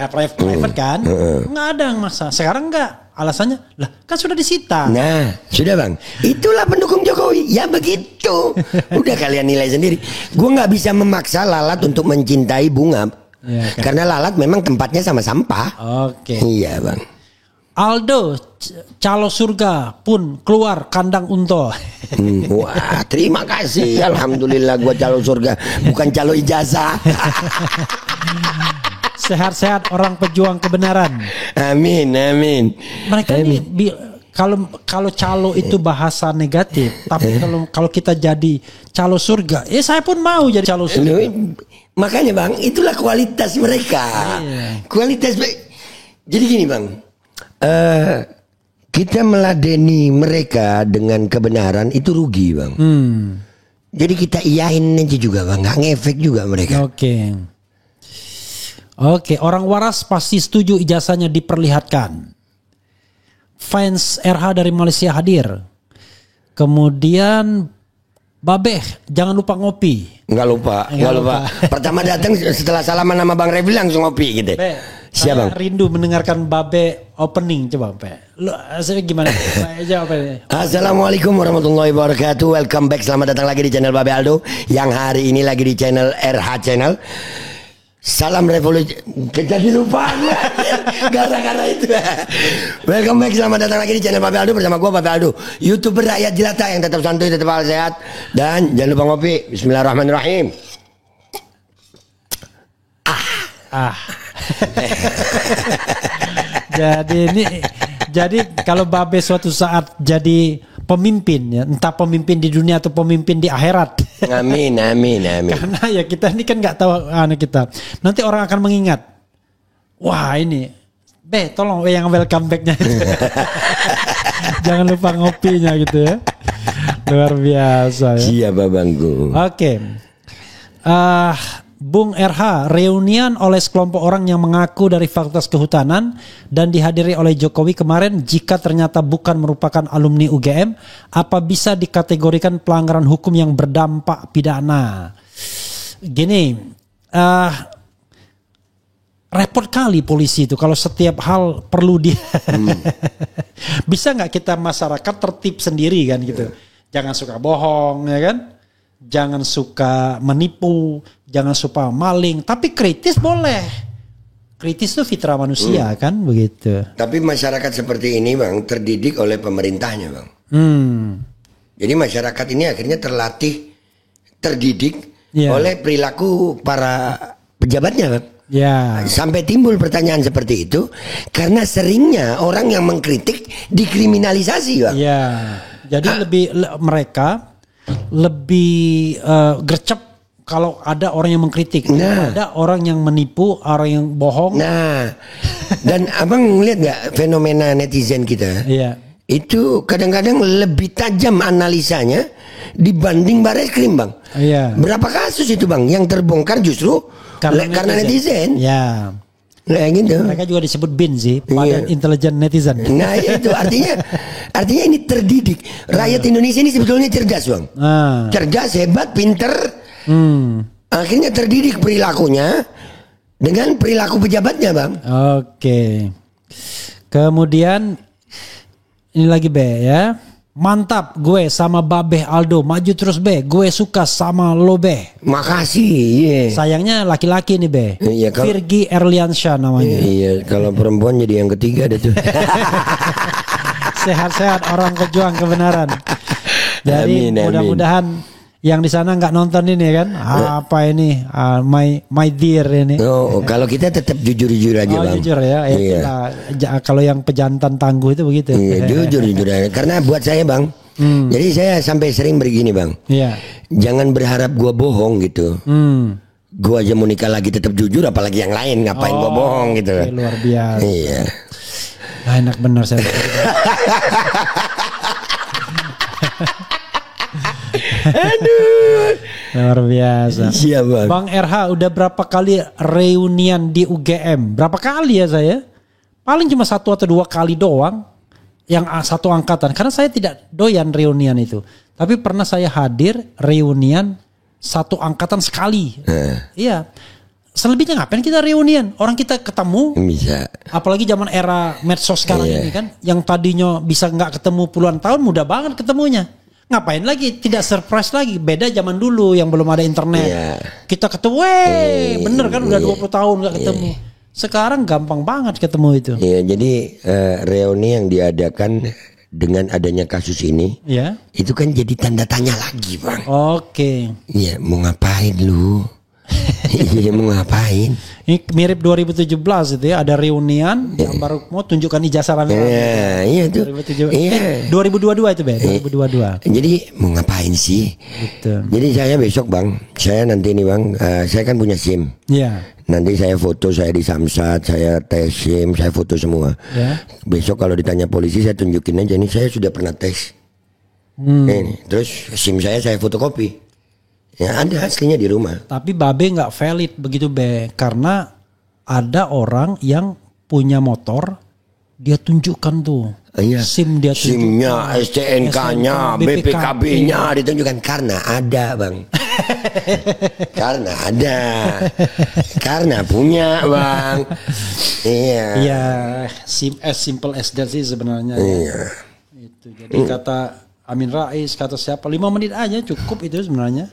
kan? Nggak ada yang masalah. Sekarang nggak. Alasannya, lah kan sudah disita. Nah, sudah, Bang. Itulah pendukung Jokowi. Ya begitu. Udah kalian nilai sendiri. Gue nggak bisa memaksa Lalat untuk mencintai bunga. Ya, kan? Karena Lalat memang tempatnya sama sampah. Oke. Iya, Bang. Aldo, calo surga pun keluar kandang unto. Wah, terima kasih. Alhamdulillah gue calo surga, bukan calo ijazah. Sehat-sehat orang pejuang kebenaran. Amin. Mereka ini kalau calo itu bahasa negatif, tapi kalau kita jadi calo surga, saya pun mau jadi calo surga. Makanya, Bang, itulah kualitas mereka. Kualitas. Jadi gini, Bang, kita meladeni mereka dengan kebenaran itu rugi, Bang. Jadi kita iyain aja juga, Bang, nggak ngefek juga mereka. Oke, orang waras pasti setuju ijazahnya diperlihatkan. Fans RH dari Malaysia hadir. Kemudian Babeh, jangan lupa ngopi. Enggak lupa. Pertama datang setelah salaman sama Bang Refli langsung ngopi gitu. Siapa? Saya rindu mendengarkan Babe opening, coba Pe. Lu gimana? Jawab Pe. Assalamualaikum warahmatullahi wabarakatuh. Welcome back, selamat datang lagi di channel Babe Aldo, yang hari ini lagi di channel RH Channel. Salam revolusi. Jadi lupa gara-gara itu. Welcome back, selamat datang lagi di channel Babe Aldo bersama gue Babe Aldo, YouTuber rakyat jelata yang tetap santuy, tetap sehat, dan jangan lupa ngopi. Bismillahirrahmanirrahim. Jadi kalau Babe suatu saat jadi pemimpin ya, entah pemimpin di dunia atau pemimpin di akhirat. Amin. Karena ya kita ini kan nggak tahu kita. Nanti orang akan mengingat. Wah ini, Be, tolong yang welcome back-nya itu. Jangan lupa ngopinya gitu ya. Luar biasa ya. Siapa bangku? Oke. Bung RH, reunian oleh sekelompok orang yang mengaku dari Fakultas Kehutanan dan dihadiri oleh Jokowi kemarin, jika ternyata bukan merupakan alumni UGM, apa bisa dikategorikan pelanggaran hukum yang berdampak pidana? Gini, repot kali polisi itu kalau setiap hal perlu dia. Bisa nggak kita masyarakat tertib sendiri kan gitu? Jangan suka bohong ya kan? Jangan suka menipu, jangan suka maling, tapi kritis boleh. Kritis itu fitrah manusia kan begitu. Tapi masyarakat seperti ini bang terdidik oleh pemerintahnya bang. Jadi masyarakat ini akhirnya terdidik oleh perilaku para pejabatnya bang. Sampai timbul pertanyaan seperti itu karena seringnya orang yang mengkritik dikriminalisasi bang. Jadi mereka lebih gercep kalau ada orang yang mengkritik, ada orang yang menipu, orang yang bohong. Dan abang lihat nggak fenomena netizen kita? Itu kadang-kadang lebih tajam analisanya dibanding Bareskrim bang. Berapa kasus itu bang yang terbongkar justru karena netizen? Nah gitu. Mereka juga disebut BIN sih, Badan Intelijen Netizen. Nah itu artinya ini terdidik. Rakyat Indonesia ini sebetulnya cerdas bang. Cerdas, hebat, pinter. Akhirnya terdidik perilakunya dengan perilaku pejabatnya bang. Oke. Kemudian ini lagi Be ya. Mantap, gue sama Babe Aldo maju terus Be. Gue suka sama lo Be. Makasih. Sayangnya laki-laki nih Be. Virgi Erliansyah namanya. Kalau perempuan jadi yang ketiga deh tuh. Sehat-sehat orang pejuang kebenaran. Jadi mudah-mudahan yang di sana nggak nonton ini kan? Apa ini? My dear ini. Kalau kita tetap jujur-jujur aja bang. Jujur ya. Kalau yang pejantan tangguh itu begitu. Jujur aja. Karena buat saya bang. Jadi saya sampai sering begini bang. Jangan berharap gua bohong gitu. Gua aja mau nikah lagi tetap jujur, apalagi yang lain ngapain gua bohong gitu. Luar biasa. Enak benar saya. Aduh, luar biasa. Siapa? Bang RH udah berapa kali reunian di UGM? Berapa kali ya saya? Paling cuma 1 atau 2 kali doang. Yang satu angkatan. Karena saya tidak doyan reunian itu. Tapi pernah saya hadir reunian satu angkatan sekali. Iya. Selebihnya ngapain kita reunian? Orang kita ketemu. Bisa. Apalagi zaman era medsos sekarang ini kan. Yang tadinya bisa nggak ketemu puluhan tahun, mudah banget ketemunya. Ngapain lagi? Tidak surprise lagi. Beda zaman dulu yang belum ada internet. Kita ketemu, bener kan udah 20 tahun gak ketemu. Sekarang gampang banget ketemu itu. Jadi reuni yang diadakan dengan adanya kasus ini, itu kan jadi tanda tanya lagi bang. Iya, mau ngapain lu? Mau ngapain? Ini mirip 2017 itu ya, ada reunian yang baru mau tunjukkan ijazah rame-rame. Itu. 2022 itu Be, 2022. Jadi mau ngapain sih? Gitu. Jadi saya besok bang, saya nanti nih bang, saya kan punya SIM. Nanti saya foto, saya di Samsat, saya tes SIM, saya foto semua. Besok kalau ditanya polisi saya tunjukin aja nih saya sudah pernah tes. Terus SIM saya fotokopi. Ada aslinya di rumah. Tapi Babe nggak valid begitu Be, karena ada orang yang punya motor, dia tunjukkan tuh Iya. SIM dia SIM-nya, STNK-nya, BPKB-nya ditunjukkan karena ada, Bang. Karena ada. Karena punya, Bang. Iya. Iya, SIM as simple as that sih sebenarnya. Iya. Itu. Jadi kata Amin Rais, kata siapa 5 menit aja cukup itu sebenarnya.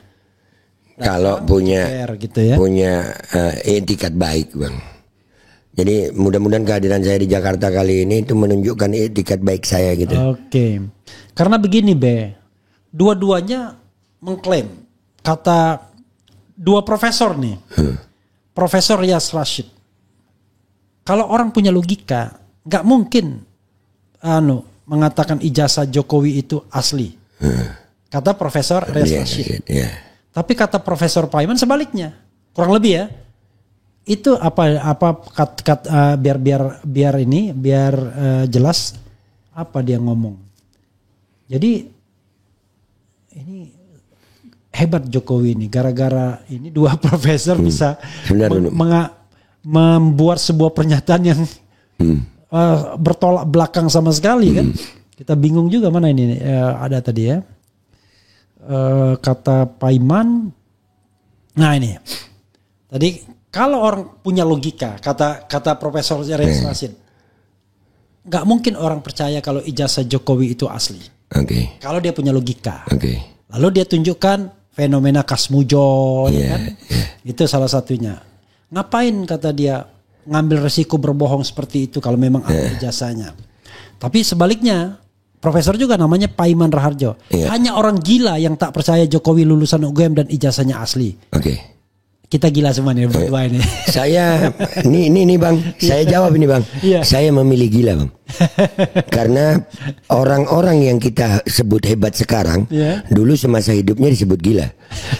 Kalau punya gitu ya. punya etikat baik, Bang. Jadi mudah-mudahan kehadiran saya di Jakarta kali ini itu menunjukkan etikat baik saya gitu. Oke. Karena begini Be, dua-duanya mengklaim, kata dua profesor nih, Profesor Yas Rashid. Kalau orang punya logika, nggak mungkin mengatakan ijazah Jokowi itu asli. Kata Profesor Yas Rashid. Tapi kata Profesor Paiman sebaliknya, kurang lebih ya. Itu biar jelas apa dia ngomong. Jadi ini hebat Jokowi ini, gara-gara ini dua profesor bisa membuat sebuah pernyataan yang bertolak belakang sama sekali kan. Kita bingung juga mana ini ada tadi ya. Kata Paiman. Nah ini. Tadi kalau orang punya logika, kata Profesor Yas Rashid, nggak mungkin orang percaya kalau ijazah Jokowi itu asli. Kalau dia punya logika. Lalu dia tunjukkan fenomena Kasmujon, kan? Itu salah satunya. Ngapain kata dia ngambil resiko berbohong seperti itu kalau memang ada ijazahnya. Tapi sebaliknya, profesor juga namanya Paiman Raharjo. Hanya orang gila yang tak percaya Jokowi lulusan UGM dan ijazahnya asli. Kita gila semua nih berdua ini. Saya ini Bang, saya jawab ini Bang. Saya memilih gila Bang. Karena orang-orang yang kita sebut hebat sekarang, dulu semasa hidupnya disebut gila.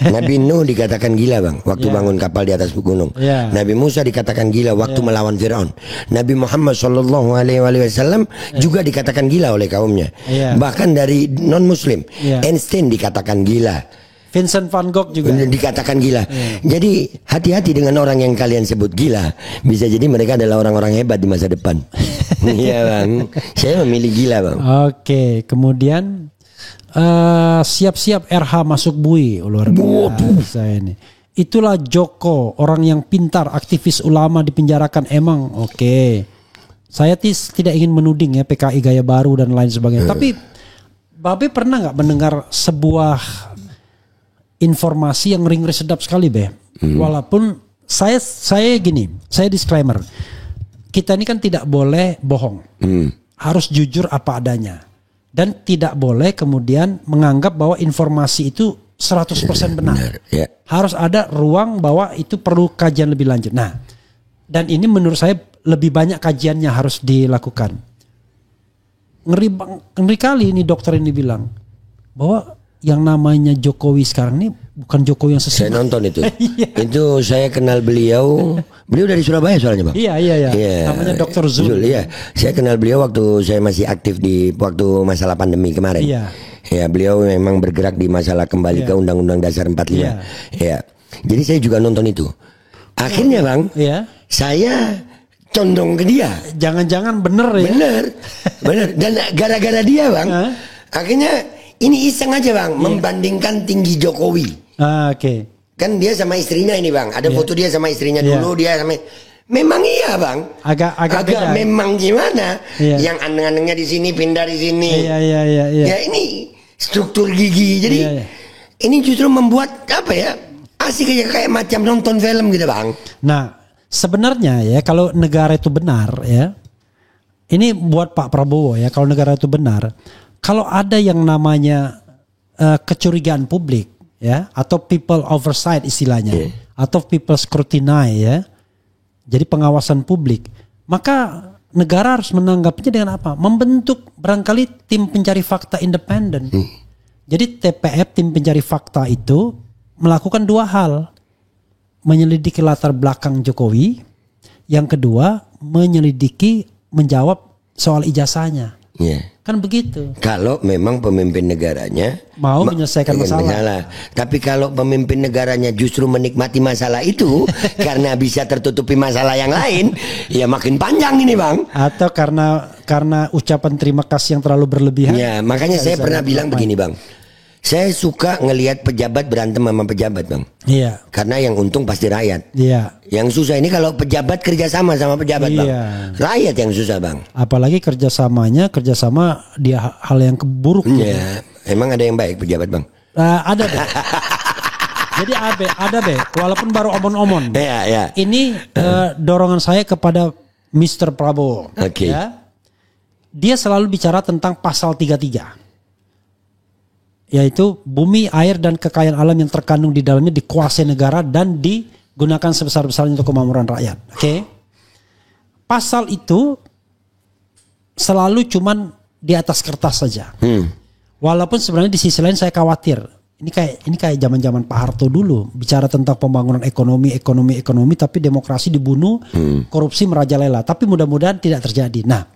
Nabi Nuh dikatakan gila Bang, waktu bangun kapal di atas gunung. Nabi Musa dikatakan gila waktu melawan Firaun. Nabi Muhammad SAW juga dikatakan gila oleh kaumnya. Bahkan dari non Muslim, Einstein dikatakan gila. Vincent van Gogh juga dikatakan gila. Jadi hati-hati dengan orang yang kalian sebut gila. Bisa jadi mereka adalah orang-orang hebat di masa depan. Iya Bang. Saya memilih gila Bang. Oke. Kemudian siap-siap RH masuk bui. Luar biasa ini. Itulah Joko, orang yang pintar, aktivis ulama dipenjarakan emang. Oke. Saya tidak ingin menuding ya PKI gaya baru dan lain sebagainya. Tapi Babe pernah nggak mendengar sebuah informasi yang ringri sedap sekali Be. Walaupun saya disclaimer. Kita ini kan tidak boleh bohong. Harus jujur apa adanya. Dan tidak boleh kemudian menganggap bahwa informasi itu 100% benar. Harus ada ruang bahwa itu perlu kajian lebih lanjut. Nah, dan ini menurut saya lebih banyak kajiannya harus dilakukan. Ngeri kali ini dokter ini bilang bahwa yang namanya Jokowi sekarang ini bukan Jokowi yang sesimpel. Saya nonton itu. Itu saya kenal beliau. Beliau dari Surabaya soalnya Bang. Iya. Namanya Dr. Zul. Iya. Saya kenal beliau waktu saya masih aktif di waktu masalah pandemi kemarin. Ya, beliau memang bergerak di masalah kembali ke Undang-Undang Dasar 45. Ya. Jadi saya juga nonton itu. Akhirnya Bang, saya condong ke dia. Jangan-jangan bener ya. Bener. Dan gara-gara dia Bang, akhirnya ini iseng aja Bang, membandingkan tinggi Jokowi. Kan dia sama istrinya ini Bang. Ada foto dia sama istrinya dulu, dia sama. Memang iya Bang. Agak beda. Memang gimana? Yang aneh-anehnya di sini pindah di sini. Ya ini struktur gigi. Jadi ini justru membuat apa ya? Asik aja kayak macam nonton film gitu Bang. Nah, sebenarnya ya kalau negara itu benar ya. Ini buat Pak Prabowo ya, kalau negara itu benar. Kalau ada yang namanya kecurigaan publik ya atau people oversight istilahnya atau people scrutiny ya. Jadi pengawasan publik, maka negara harus menanggapinya dengan apa? Membentuk barangkali tim pencari fakta independen. Jadi TPF tim pencari fakta itu melakukan dua hal. Menyelidiki latar belakang Jokowi, yang kedua menyelidiki menjawab soal ijazahnya. Ya. Kan begitu. Kalau memang pemimpin negaranya Mau menyelesaikan masalah. Tapi kalau pemimpin negaranya justru menikmati masalah itu karena bisa tertutupi masalah yang lain, ya makin panjang ini Bang. Atau karena ucapan terima kasih yang terlalu berlebihan. Ya, makanya saya pernah bilang begini Bang. Saya suka ngelihat pejabat berantem sama pejabat Bang. Iya. Karena yang untung pasti rakyat. Iya. Yang susah ini kalau pejabat kerjasama sama pejabat Bang. Rakyat yang susah Bang. Apalagi kerjasama dia hal yang keburuk. Ya, emang ada yang baik pejabat Bang? Ada deh. Jadi ada deh. Walaupun baru omon-omon. Ya. Ini dorongan saya kepada Mr. Prabowo. Oke. Ya. Dia selalu bicara tentang pasal 33. Yaitu bumi, air, dan kekayaan alam yang terkandung di dalamnya dikuasai negara dan digunakan sebesar-besarnya untuk kemakmuran rakyat. Oke. Pasal itu selalu cuman di atas kertas saja. Walaupun sebenarnya di sisi lain saya khawatir. Ini kayak zaman-zaman Pak Harto dulu bicara tentang pembangunan ekonomi tapi demokrasi dibunuh, korupsi merajalela. Tapi mudah-mudahan tidak terjadi. Nah,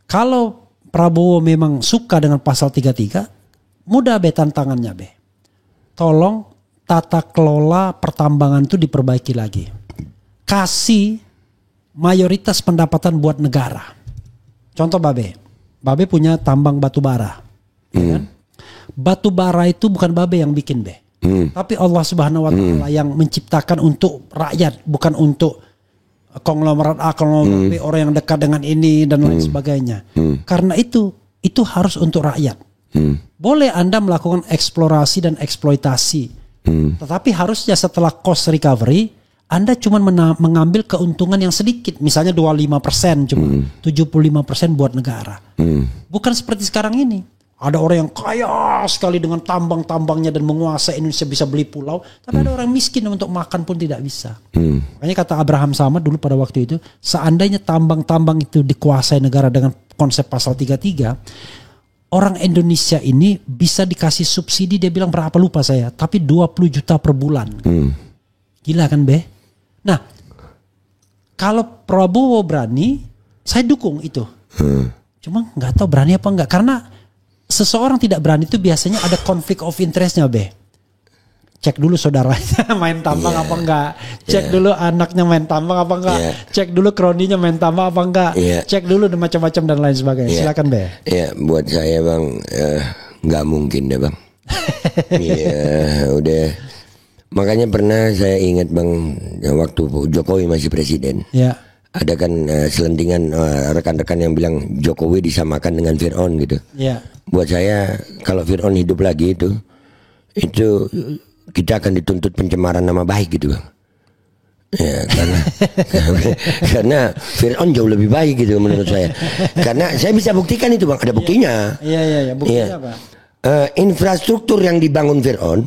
kalau Prabowo memang suka dengan pasal 33, mudah tantangannya tolong tata kelola pertambangan itu diperbaiki lagi. Kasih mayoritas pendapatan buat negara. Contoh Babe punya tambang batu bara. Ya kan? Batu bara itu bukan Babe yang bikin tapi Allah Subhanahu Wa Taala yang menciptakan untuk rakyat, bukan untuk konglomerat A, konglomerat B, orang yang dekat dengan ini dan lain sebagainya. Karena itu harus untuk rakyat. Boleh Anda melakukan eksplorasi dan eksploitasi, tetapi harusnya setelah cost recovery Anda cuma mengambil keuntungan yang sedikit, misalnya 25%, cuma 75% buat negara. Bukan seperti sekarang ini. Ada orang yang kaya sekali dengan tambang-tambangnya dan menguasai Indonesia, bisa beli pulau, tapi ada orang miskin untuk makan pun tidak bisa. Makanya kata Abraham Samad dulu pada waktu itu, seandainya tambang-tambang itu dikuasai negara dengan konsep pasal 33, orang Indonesia ini bisa dikasih subsidi, dia bilang berapa lupa saya, tapi 20 juta per bulan. Gila kan Nah, kalau Prabowo berani, saya dukung itu. Cuma nggak tahu berani apa enggak, karena seseorang tidak berani itu biasanya ada konflik of interestnya Cek dulu saudaranya main tambang apa enggak. Cek dulu anaknya main tambang apa enggak. Cek dulu kroninya main tambang apa enggak. Cek dulu macam-macam dan lain sebagainya. Silakan buat saya Bang, nggak mungkin deh Bang. Udah. Makanya pernah saya ingat Bang, waktu Jokowi masih presiden. Ada kan selentingan rekan-rekan yang bilang Jokowi disamakan dengan Fir'aun gitu. Buat saya kalau Fir'aun hidup lagi itu kita akan dituntut pencemaran nama baik gitu Bang. Ya, karena Fir'aun jauh lebih baik gitu menurut saya. Karena saya bisa buktikan itu Bang, ada buktinya. Buktinya apa? Infrastruktur yang dibangun Fir'aun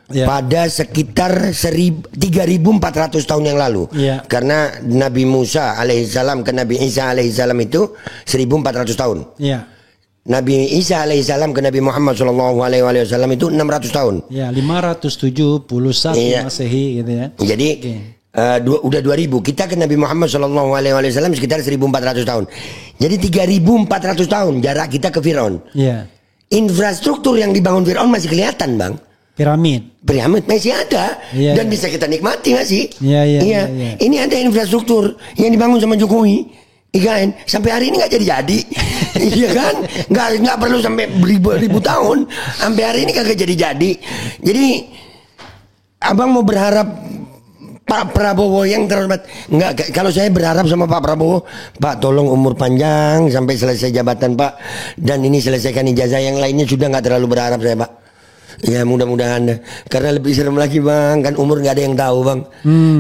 pada sekitar 3.400 tahun yang lalu. Karena Nabi Musa alaihissalam ke Nabi Isa alaihissalam itu 1.400 tahun. Nabi Isa alaihissalam ke Nabi Muhammad sallallahu alaihi wasallam itu 600 tahun. 571 Masehi gitu ya. Jadi udah 2000. Kita ke Nabi Muhammad sallallahu alaihi wasallam sekitar 1400 tahun. Jadi 3400 tahun jarak kita ke Firaun. Infrastruktur yang dibangun Firaun masih kelihatan, Bang. Piramid masih ada dan bisa kita nikmati masih. Ini ada infrastruktur yang dibangun sama Jokowi. Iya kan? Sampai hari ini nggak jadi. Iya kan? Nggak perlu sampai ribu tahun. Sampai hari ini kagak jadi. Jadi abang mau berharap Pak Prabowo yang terhormat? Nggak. Kalau saya berharap sama Pak Prabowo, Pak tolong umur panjang sampai selesai jabatan Pak. Dan ini selesaikan ijazah, yang lainnya sudah nggak terlalu berharap saya Pak. Ya mudah-mudahan, karena lebih serem lagi Bang, kan umur nggak ada yang tahu Bang.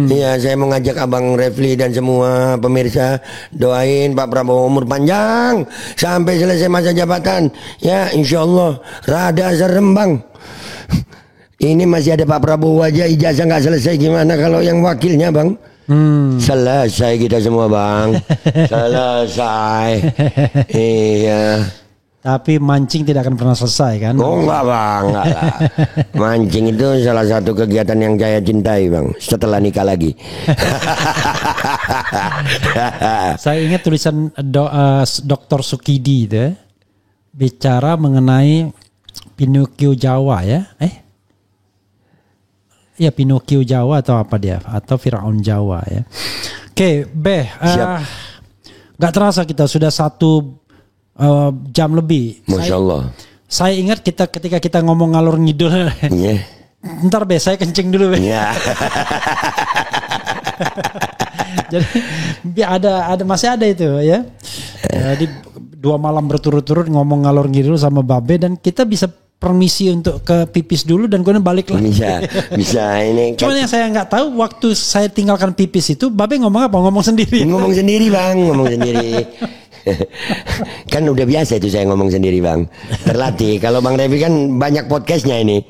Iya, saya mau ngajak Abang Refli dan semua pemirsa doain Pak Prabowo umur panjang sampai selesai masa jabatan. Ya insya Allah rada serem Bang. Ini masih ada Pak Prabowo aja ijazah nggak selesai, gimana kalau yang wakilnya Bang? Selesai kita semua Bang. Selesai. Iya. Tapi mancing tidak akan pernah selesai kan? Oh enggak Bang, enggak lah. Mancing itu salah satu kegiatan yang saya cintai Bang, setelah nikah lagi. Saya ingat tulisan Dr. Sukidi itu. bicara mengenai Pinocchio Jawa ya. Ya Pinocchio Jawa atau apa dia? Atau Firaun Jawa ya. Oke, nggak terasa kita sudah 1 jam lebih. Masya Allah. Saya ingat ketika kita ngomong ngalor ngidul. Iya. Ntar saya kencing dulu Iya. Jadi masih ada itu ya. Jadi 2 malam berturut-turut ngomong ngalor ngidul sama Babe dan kita bisa permisi untuk ke pipis dulu dan kemudian balik lagi. Bisa ini. Cuman yang saya nggak tahu waktu saya tinggalkan pipis itu Babe ngomong apa? Ngomong sendiri. Ngomong sendiri Bang, ngomong sendiri. Kan udah biasa itu saya ngomong sendiri Bang. Terlatih. Kalau Bang Revi kan banyak podcastnya ini.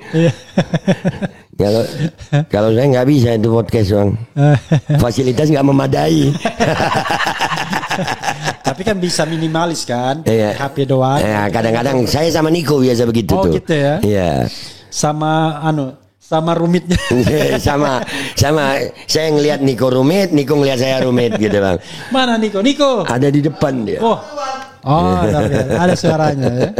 Kalau saya nggak bisa itu podcast Bang. Fasilitas nggak memadai. Tapi kan bisa minimalis kan, Iya. HP doang. Ya, kadang-kadang saya sama Niko biasa begitu tuh. Oh gitu ya. Iya. Sama rumitnya. sama saya ngelihat Niko rumit, Niko ngelihat saya rumit gitu Bang. Mana Niko? Ada di depan dia. Oh, ada suaranya ya.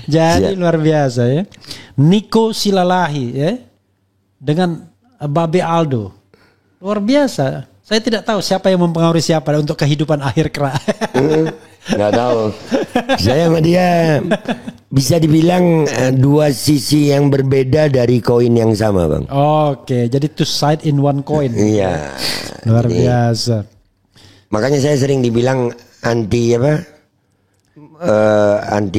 Jadi luar biasa ya. Niko Silalahi ya. Dengan Babe Aldo. Luar biasa. Saya tidak tahu siapa yang mempengaruhi siapa untuk kehidupan akhir kerak. Nggak tahu. Saya sama dia bisa dibilang 2 sisi yang berbeda dari koin yang sama Bang. Oke, jadi 2 side in 1 coin. Iya. Luar biasa. Makanya saya sering dibilang anti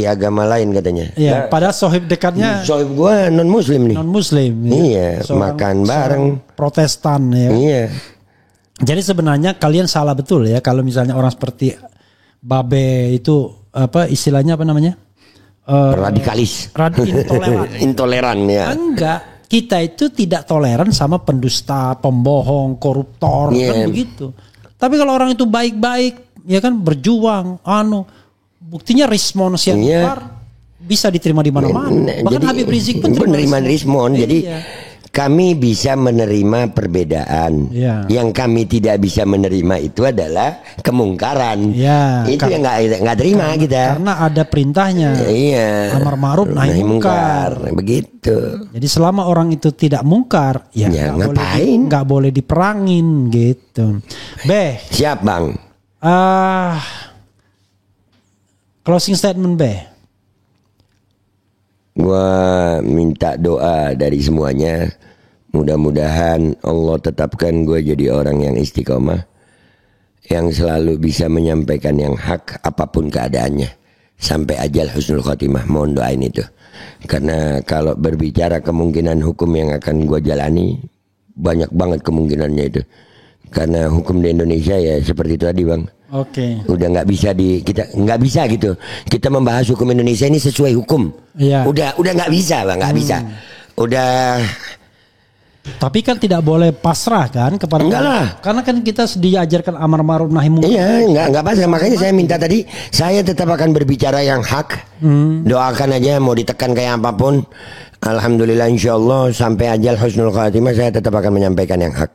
agama lain katanya. Iya, padahal sohib dekatnya Sohib gua non muslim nih. non muslim. Iya, makan bareng. Protestan ya. Iya. Jadi sebenarnya kalian salah betul ya kalau misalnya orang seperti Babe itu istilahnya apa namanya? Radikalis. Intoleran. Intoleran ya. Enggak, kita itu tidak toleran sama pendusta, pembohong, koruptor kan begitu. Tapi kalau orang itu baik-baik ya kan berjuang buktinya Rismon Sianipar bisa diterima di mana-mana. Bahkan Habib Rizik pun menerima Rismon. Jadi kami bisa menerima perbedaan. Yang kami tidak bisa menerima itu adalah kemungkaran. Itu yang nggak terima kita. Karena ada perintahnya. Iya. Amar ma'ruf nahi mungkar. Begitu. Jadi selama orang itu tidak mungkar, ya ngapain? Nggak boleh diperangin gitu. Siap Bang. Closing statement Gua minta doa dari semuanya. Mudah-mudahan Allah tetapkan gue jadi orang yang istiqomah, yang selalu bisa menyampaikan yang hak apapun keadaannya sampai ajal husnul khotimah. Mohon doain itu. Karena kalau berbicara kemungkinan hukum yang akan gue jalani, banyak banget kemungkinannya itu. Karena hukum di Indonesia ya seperti itu tadi Bang. Oke. Udah kita nggak bisa gitu. Kita membahas hukum Indonesia ini sesuai hukum. Iya. Udah nggak bisa Bang, nggak bisa. Udah. Tapi kan tidak boleh pasrah kan kepada. Enggak lah. Karena kan kita diajarkan amar ma'ruf nahi mungkar. Iya, enggak pasrah. Makanya saya minta tadi, saya tetap akan berbicara yang hak. Doakan aja mau ditekan kayak apapun. Alhamdulillah insyaallah sampai ajal husnul khatimah saya tetap akan menyampaikan yang hak.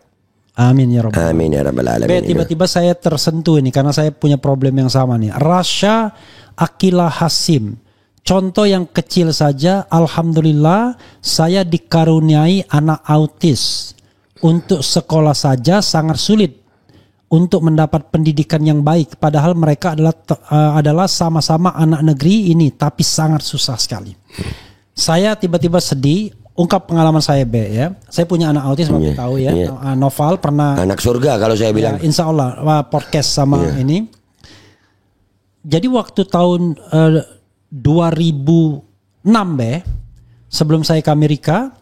Amin ya rabbal alamin. Amin ya rabbal alamin. Tiba-tiba saya tersentuh ini karena saya punya problem yang sama nih. Rasha Akila Hasim. Contoh yang kecil saja, alhamdulillah saya dikaruniai anak autis. Untuk sekolah saja sangat sulit untuk mendapat pendidikan yang baik. Padahal mereka adalah sama-sama anak negeri ini, tapi sangat susah sekali. Saya tiba-tiba sedih. Ungkap pengalaman saya ya. Saya punya anak autis, waktu tahu ya. Noval pernah. Anak surga kalau saya bilang. Insya Allah podcast sama ini. Jadi waktu tahun 2006 sebelum saya ke Amerika,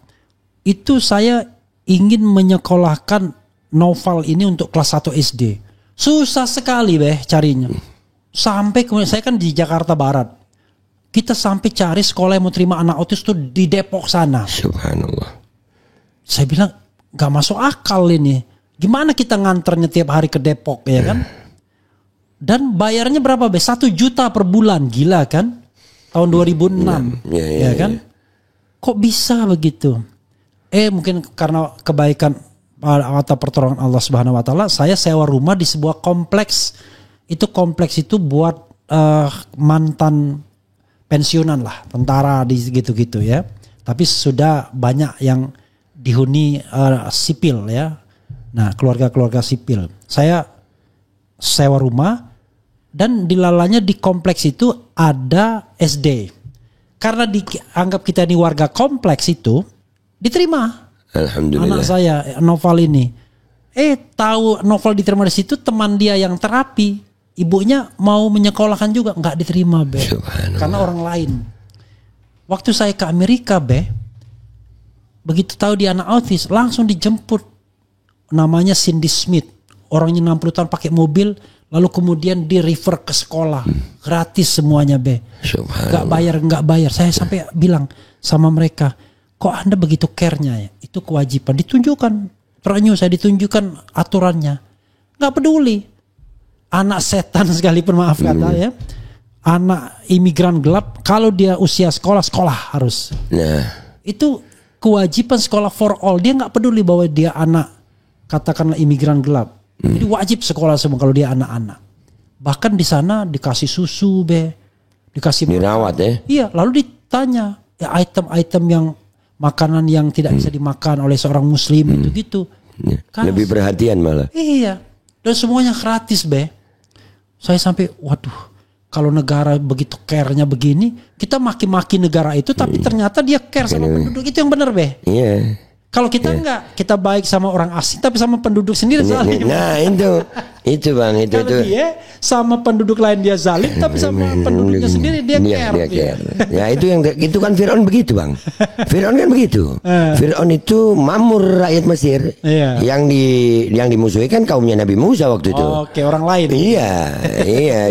itu saya ingin menyekolahkan Noval ini untuk kelas 1 SD. Susah sekali carinya. Sampai kemudian saya kan di Jakarta Barat. Kita sampai cari sekolah yang mau terima anak autis tuh di Depok sana. Subhanallah. Saya bilang gak masuk akal ini. Gimana kita nganternya tiap hari ke Depok ya kan? Dan bayarnya berapa 1 juta per bulan, gila kan? Tahun 2006 ya kan? Kok bisa begitu? Mungkin karena kebaikan atau pertolongan Allah Subhanahu wa taala, saya sewa rumah di sebuah kompleks itu kompleks itu buat mantan pensiunan lah, tentara di gitu-gitu ya. Tapi sudah banyak yang dihuni sipil ya. Nah, keluarga-keluarga sipil. Saya sewa rumah dan dilalanya di kompleks itu ada SD. Karena dianggap kita ini warga kompleks itu, diterima. Alhamdulillah. Anak saya Noval ini. Tahu Noval diterima di situ, teman dia yang terapi, ibunya mau menyekolahkan juga, nggak diterima, Be. Karena orang lain. Waktu saya ke Amerika, Be, begitu tahu dia anak autis, langsung dijemput. Namanya Cindy Smith. Orangnya 60 tahun pakai mobil, lalu kemudian di refer ke sekolah. Gratis semuanya, Be. Nggak bayar. Saya sampai bilang sama mereka, kok Anda begitu care-nya ya? Itu kewajiban. Ditunjukkan, saya ditunjukkan aturannya. Nggak peduli. Anak setan sekalipun, maaf kata ya. Anak imigran gelap, kalau dia usia sekolah harus. Nah. Itu kewajiban sekolah for all. Dia nggak peduli bahwa dia anak katakanlah imigran gelap. Jadi wajib sekolah semua kalau dia anak-anak. Bahkan di sana dikasih susu, Be. Dikasih dirawat ya. Iya, lalu ditanya ya item-item yang makanan yang tidak bisa dimakan oleh seorang muslim itu gitu. Lebih perhatian malah. Iya. Dan semuanya gratis, Be. Saya sampai waduh, kalau negara begitu care-nya begini, kita maki-maki negara itu tapi ternyata dia care sama penduduk, itu yang benar, Be. Iya. Kalau kita enggak, kita baik sama orang asing tapi sama penduduk sendiri zalim. Nah, itu Bang, itu. Kalau dia sama penduduk lain dia zalim tapi sama penduduknya sendiri dia care. Ya itu kan Fir'aun begitu, Bang. Fir'aun kan begitu. Fir'aun itu mamur rakyat Mesir. Yang dimusuhi kan kaumnya Nabi Musa waktu itu. Oke, orang lain. Iya.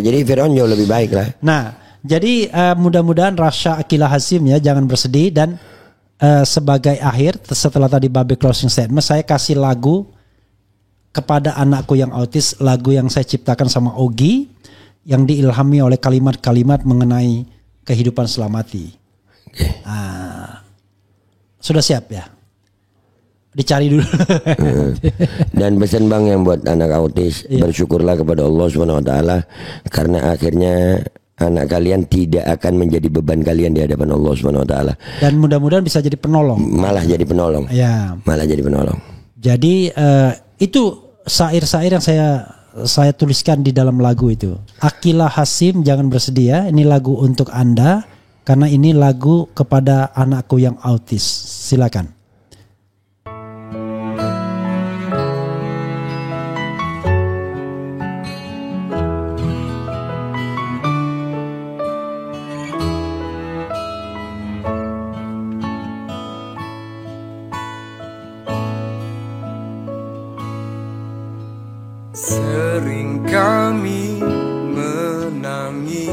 Jadi Fir'aun jauh lebih baik lah. Nah, jadi mudah-mudahan Rasha Akilah Hasim ya jangan bersedih. Dan sebagai akhir setelah tadi Babe closing statement, saya kasih lagu kepada anakku yang autis, lagu yang saya ciptakan sama Ogi yang diilhami oleh kalimat-kalimat mengenai kehidupan setelah mati. Sudah siap ya? Dicari dulu. Dan pesan Bang yang buat anak autis, bersyukurlah kepada Allah SWT karena akhirnya anak kalian tidak akan menjadi beban kalian di hadapan Allah SWT. Dan mudah-mudahan bisa jadi penolong. Malah jadi penolong. Ya. Malah jadi penolong. Jadi itu syair-syair yang saya tuliskan di dalam lagu itu. Akilah Hasim jangan bersedih ya. Ini lagu untuk Anda karena ini lagu kepada anakku yang autis. Silakan. Sering kami menangis,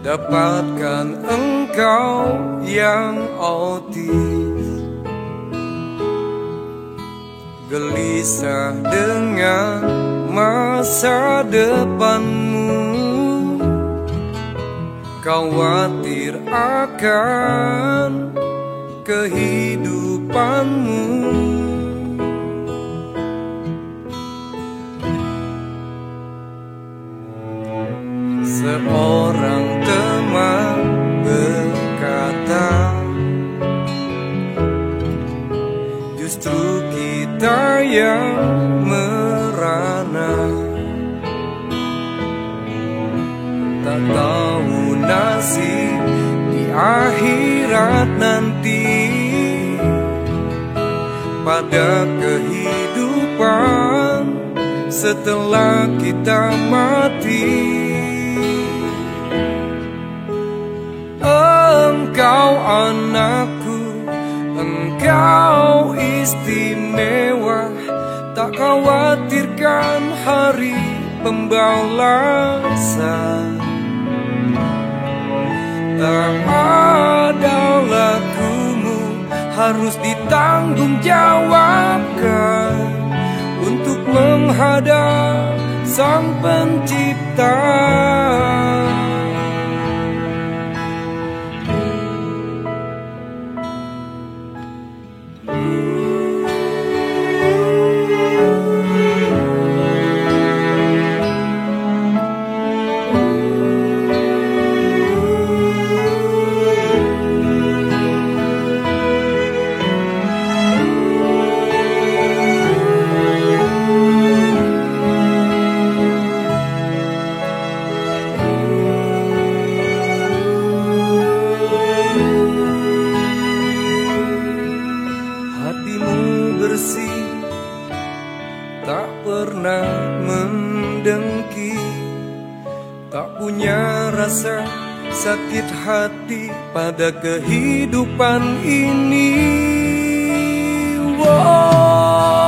dapatkan engkau yang autis, gelisah dengan masa depanmu, khawatir akan kehidupanmu. Seorang teman berkata, justru kita yang merana, tak tahu nasib di akhirat nanti. Pada kehidupan setelah kita mati, engkau anakku, engkau istimewa, tak khawatirkan hari pembalasan. Tak ada lakumu harus ditanggung jawabkan untuk menghadap Sang Pencipta. sakit hati pada kehidupan ini. Wow.